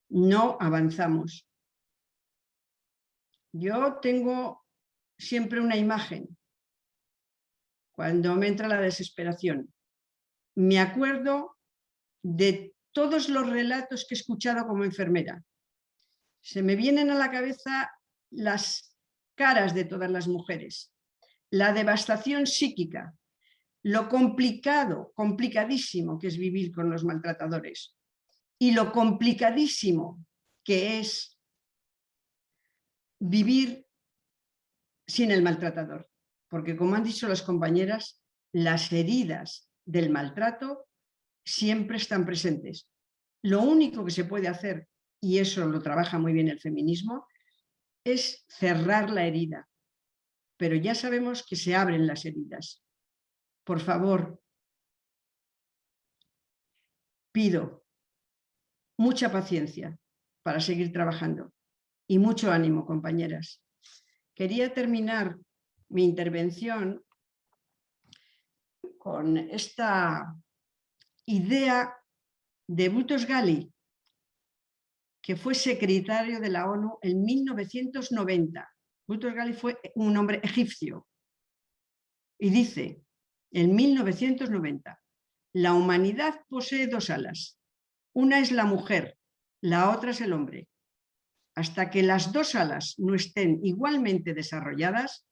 no avanzamos. Yo tengo siempre una imagen cuando me entra la desesperación. Me acuerdo de todos los relatos que he escuchado como enfermera. Se me vienen a la cabeza las caras de todas las mujeres, la devastación psíquica, lo complicadísimo que es vivir con los maltratadores y lo complicadísimo que es vivir sin el maltratador. Porque como han dicho las compañeras, las heridas del maltrato siempre están presentes. Lo único que se puede hacer, y eso lo trabaja muy bien el feminismo, es cerrar la herida. Pero ya sabemos que se abren las heridas. Por favor, pido mucha paciencia para seguir trabajando y mucho ánimo, compañeras. Quería terminar mi intervención con esta idea de Boutros-Ghali, que fue secretario de la ONU en 1990. Boutros-Ghali fue un hombre egipcio y dice, en 1990, la humanidad posee dos alas. Una es la mujer, la otra es el hombre. Hasta que las dos alas no estén igualmente desarrolladas,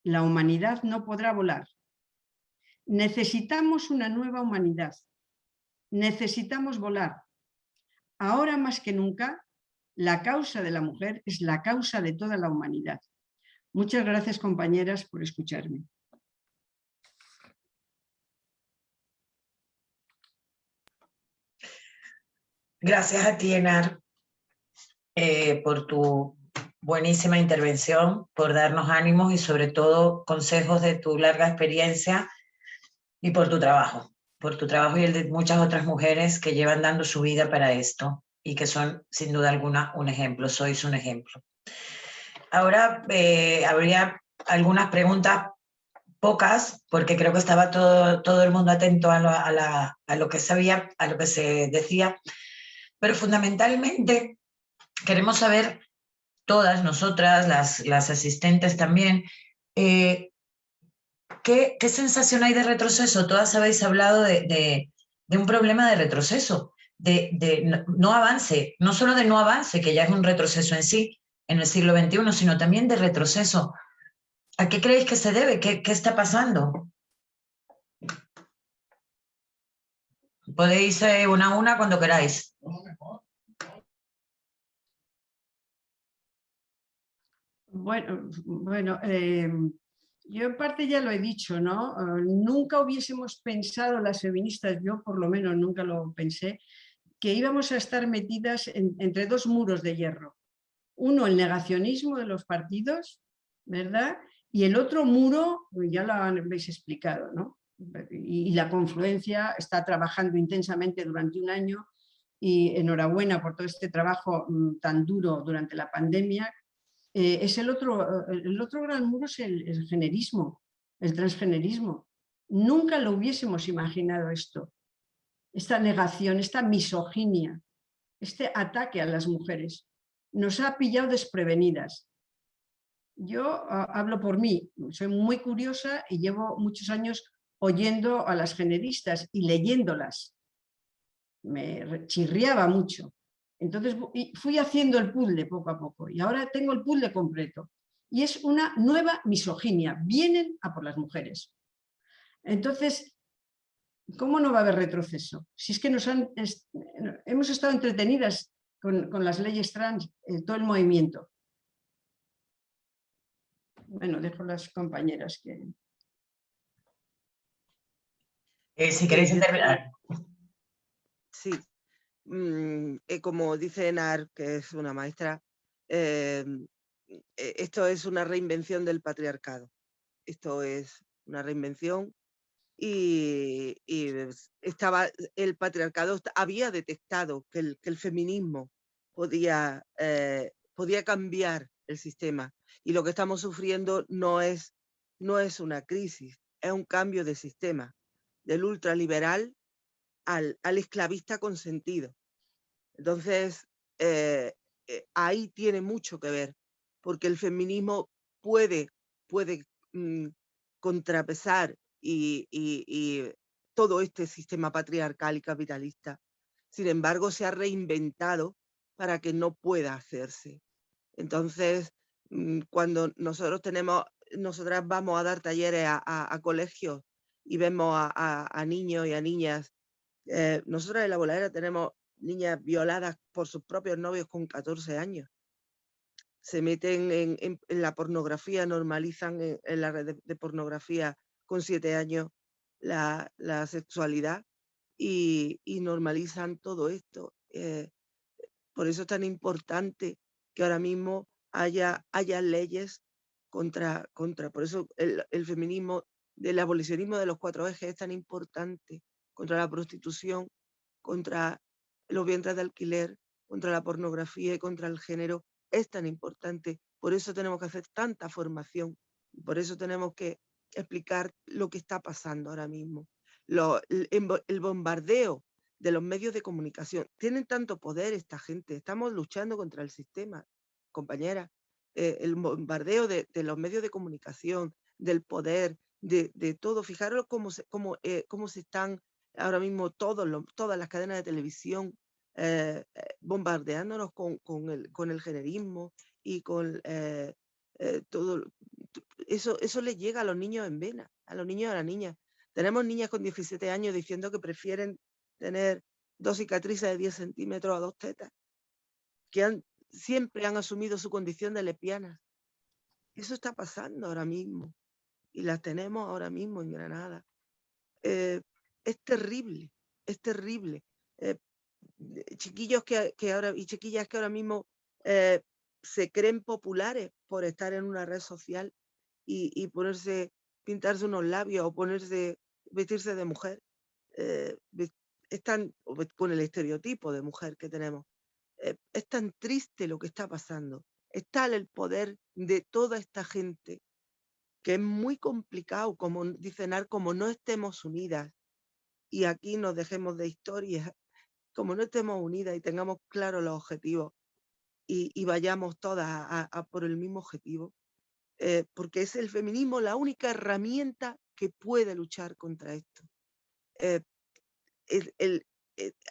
la humanidad no podrá volar. Necesitamos una nueva humanidad. Necesitamos volar. Ahora más que nunca, la causa de la mujer es la causa de toda la humanidad. Muchas gracias, compañeras, por escucharme. Gracias a ti, Enar, por tu buenísima intervención, por darnos ánimos y sobre todo consejos de tu larga experiencia y por tu trabajo, por tu trabajo y el de muchas otras mujeres que llevan dando su vida para esto y que son, sin duda alguna, un ejemplo. Sois un ejemplo. Ahora habría algunas preguntas, pocas, porque creo que estaba todo el mundo atento a lo que sabía, a lo que se decía, pero fundamentalmente queremos saber, todas nosotras, las asistentes también, ¿qué sensación hay de retroceso? Todas habéis hablado de un problema de retroceso, de no avance, no solo de no avance, que ya es un retroceso en sí, en el siglo XXI, sino también de retroceso. ¿A qué creéis que se debe? ¿Qué está pasando? Podéis una a una cuando queráis. Bueno, yo en parte ya lo he dicho, ¿no? Nunca hubiésemos pensado las feministas, yo por lo menos nunca lo pensé, que íbamos a estar metidas entre dos muros de hierro. Uno, el negacionismo de los partidos, ¿verdad? Y el otro muro, ya lo habéis explicado, ¿no? Y la confluencia está trabajando intensamente durante un año y enhorabuena por todo este trabajo tan duro durante la pandemia. Es el otro gran muro es el generismo, el transgenerismo. Nunca lo hubiésemos imaginado esto, esta negación, esta misoginia, este ataque a las mujeres. Nos ha pillado desprevenidas. Yo hablo por mí, soy muy curiosa y llevo muchos años oyendo a las generistas y leyéndolas. Me chirriaba mucho. Entonces fui haciendo el puzzle poco a poco y ahora tengo el puzzle completo. Y es una nueva misoginia. Vienen a por las mujeres. Entonces, ¿cómo no va a haber retroceso? Si es que hemos estado entretenidas con las leyes trans, todo el movimiento. Bueno, dejo a las compañeras que... Si queréis terminar. Sí. Como dice Enar, que es una maestra, esto es una reinvención del patriarcado. Esto es una reinvención y el patriarcado había detectado que el feminismo podía cambiar el sistema, y lo que estamos sufriendo no es una crisis, es un cambio de sistema, del ultraliberal al esclavista consentido. Entonces, ahí tiene mucho que ver, porque el feminismo puede contrapesar y todo este sistema patriarcal y capitalista. Sin embargo, se ha reinventado para que no pueda hacerse. Entonces, cuando nosotras vamos a dar talleres a colegios y vemos a niños y a niñas, nosotras en La Voladera tenemos niñas violadas por sus propios novios con 14 años. Se meten en la pornografía, normalizan en la red de pornografía con 7 años la sexualidad y normalizan todo esto. Por eso es tan importante que ahora mismo haya leyes contra. Por eso el feminismo, del abolicionismo de los 4 ejes es tan importante, contra la prostitución, contra los vientres de alquiler, contra la pornografía y contra el género, es tan importante. Por eso tenemos que hacer tanta formación, por eso tenemos que explicar lo que está pasando ahora mismo. El bombardeo de los medios de comunicación. Tienen tanto poder esta gente. Estamos luchando contra el sistema, compañera. El bombardeo de los medios de comunicación, del poder, de todo. Fijaros cómo se están ahora mismo todas las cadenas de televisión bombardeándonos con el generismo y con todo. Eso les llega a los niños en vena, a los niños y a las niñas. Tenemos niñas con 17 años diciendo que prefieren tener 2 cicatrices de 10 centímetros a 2 tetas, que siempre han asumido su condición de lesbianas. Eso está pasando ahora mismo y las tenemos ahora mismo en Granada. Es terrible, es terrible. Chiquillos y chiquillas que ahora mismo se creen populares por estar en una red social y pintarse unos labios o vestirse de mujer. con el estereotipo de mujer que tenemos. Es tan triste lo que está pasando. Es tal el poder de toda esta gente que es muy complicado, como dice Enar, como no estemos unidas, y aquí nos dejemos de historias, como no estemos unidas y tengamos claros los objetivos y vayamos todas a por el mismo objetivo, porque es el feminismo la única herramienta que puede luchar contra esto.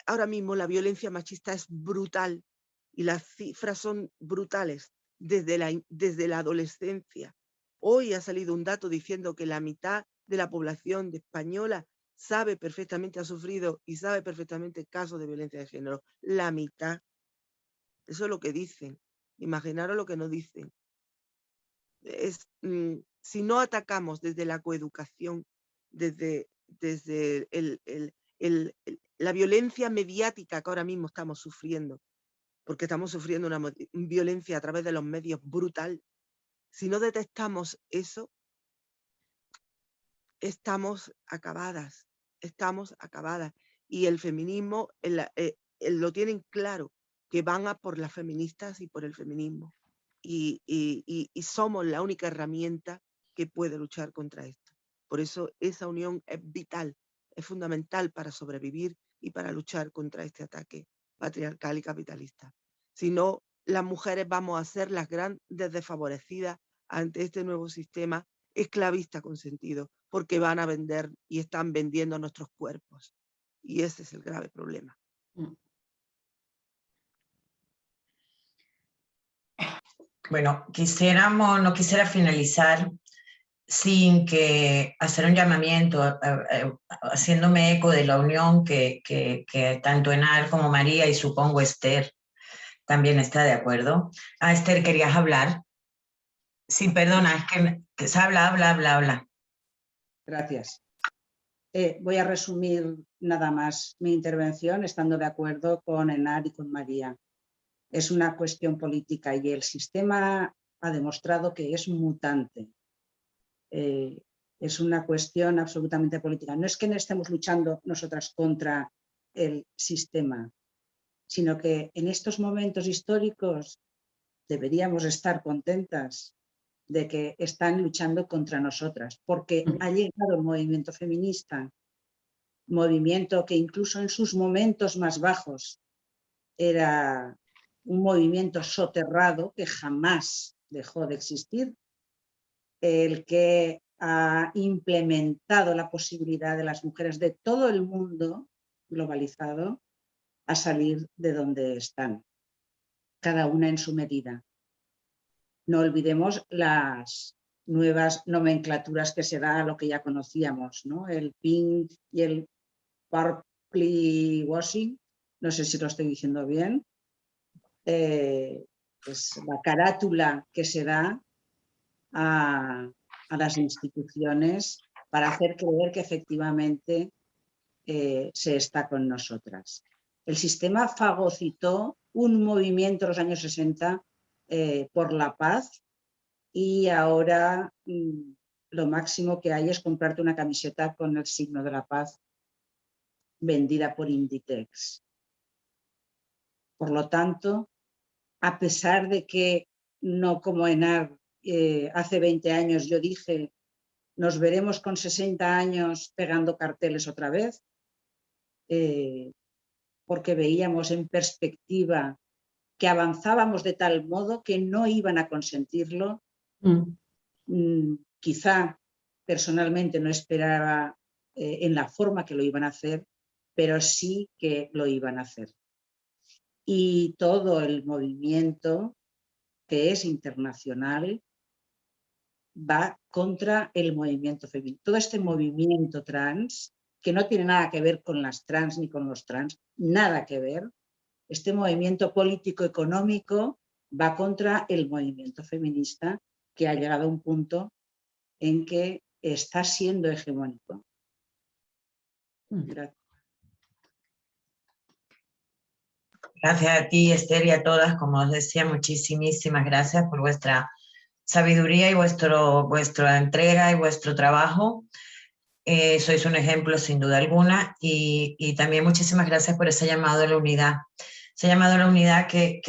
Ahora mismo la violencia machista es brutal y las cifras son brutales desde la adolescencia. Hoy ha salido un dato diciendo que la mitad de la población española sabe perfectamente, ha sufrido y sabe perfectamente casos de violencia de género. La mitad. Eso es lo que dicen. Imaginaros lo que nos dicen. Si no atacamos desde la coeducación, desde la violencia mediática que ahora mismo estamos sufriendo, porque estamos sufriendo una violencia a través de los medios brutal, si no detectamos eso, estamos acabadas. Y el feminismo lo tienen claro, que van a por las feministas y por el feminismo. Y somos la única herramienta que puede luchar contra esto. Por eso esa unión es vital, es fundamental para sobrevivir y para luchar contra este ataque patriarcal y capitalista. Si no, las mujeres vamos a ser las grandes desfavorecidas ante este nuevo sistema esclavista consentido, porque van a vender y están vendiendo nuestros cuerpos. Y ese es el grave problema. Bueno, no quisiera finalizar sin que hacer un llamamiento, haciéndome eco de la unión que tanto Enar como María y supongo Esther también está de acuerdo. Esther, ¿querías hablar? Sí, perdona, es que habla. Gracias. Voy a resumir nada más mi intervención estando de acuerdo con Enar y con María. Es una cuestión política y el sistema ha demostrado que es mutante. Es una cuestión absolutamente política. No es que no estemos luchando nosotras contra el sistema, sino que en estos momentos históricos deberíamos estar contentas de que están luchando contra nosotras, porque ha llegado el movimiento feminista, movimiento que incluso en sus momentos más bajos era un movimiento soterrado que jamás dejó de existir, el que ha implementado la posibilidad de las mujeres de todo el mundo globalizado a salir de donde están, cada una en su medida. No olvidemos las nuevas nomenclaturas que se da a lo que ya conocíamos, ¿no? El pink y el purple washing, no sé si lo estoy diciendo bien, es la carátula que se da a las instituciones para hacer creer que efectivamente se está con nosotras. El sistema fagocitó un movimiento en los años 60 por la paz y ahora lo máximo que hay es comprarte una camiseta con el signo de la paz vendida por Inditex. Por lo tanto, a pesar de que no como Enar, hace 20 años yo dije nos veremos con 60 años pegando carteles otra vez, porque veíamos en perspectiva que avanzábamos de tal modo que no iban a consentirlo. Quizá personalmente no esperaba en la forma que lo iban a hacer, pero sí que lo iban a hacer. Y todo el movimiento, que es internacional, va contra el movimiento femenino. Todo este movimiento trans, que no tiene nada que ver con las trans ni con los trans, nada que ver, este movimiento político-económico va contra el movimiento feminista, que ha llegado a un punto en que está siendo hegemónico. Gracias. Gracias a ti, Esther, y a todas, como os decía, muchísimas gracias por vuestra sabiduría y vuestra entrega y vuestro trabajo. Sois un ejemplo sin duda alguna y también muchísimas gracias por ese llamado a la unidad. Ese llamado a la unidad que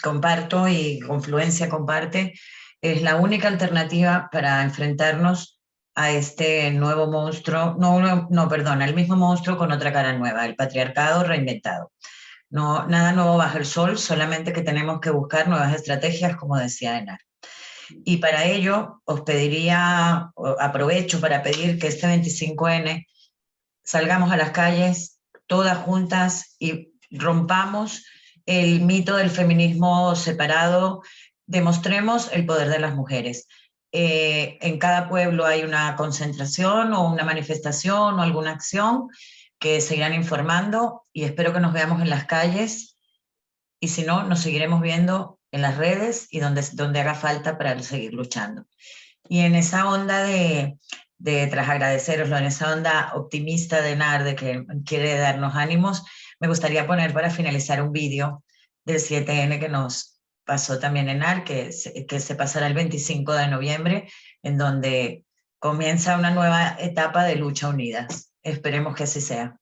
comparto y Confluencia comparte, es la única alternativa para enfrentarnos a este nuevo monstruo, el mismo monstruo con otra cara nueva, el patriarcado reinventado. No, nada nuevo bajo el sol, solamente que tenemos que buscar nuevas estrategias, como decía Enar. Y para ello os pediría, aprovecho para pedir que este 25N salgamos a las calles todas juntas y rompamos el mito del feminismo separado, demostremos el poder de las mujeres. En cada pueblo hay una concentración o una manifestación o alguna acción que se irán informando y espero que nos veamos en las calles y si no, nos seguiremos viendo en las redes y donde haga falta para seguir luchando. Y en esa onda tras agradeceroslo, en esa onda optimista de Enar, de que quiere darnos ánimos, me gustaría poner para finalizar un vídeo del 7N que nos pasó también Enar, que se pasará el 25 de noviembre, en donde comienza una nueva etapa de lucha unidas. Esperemos que así sea.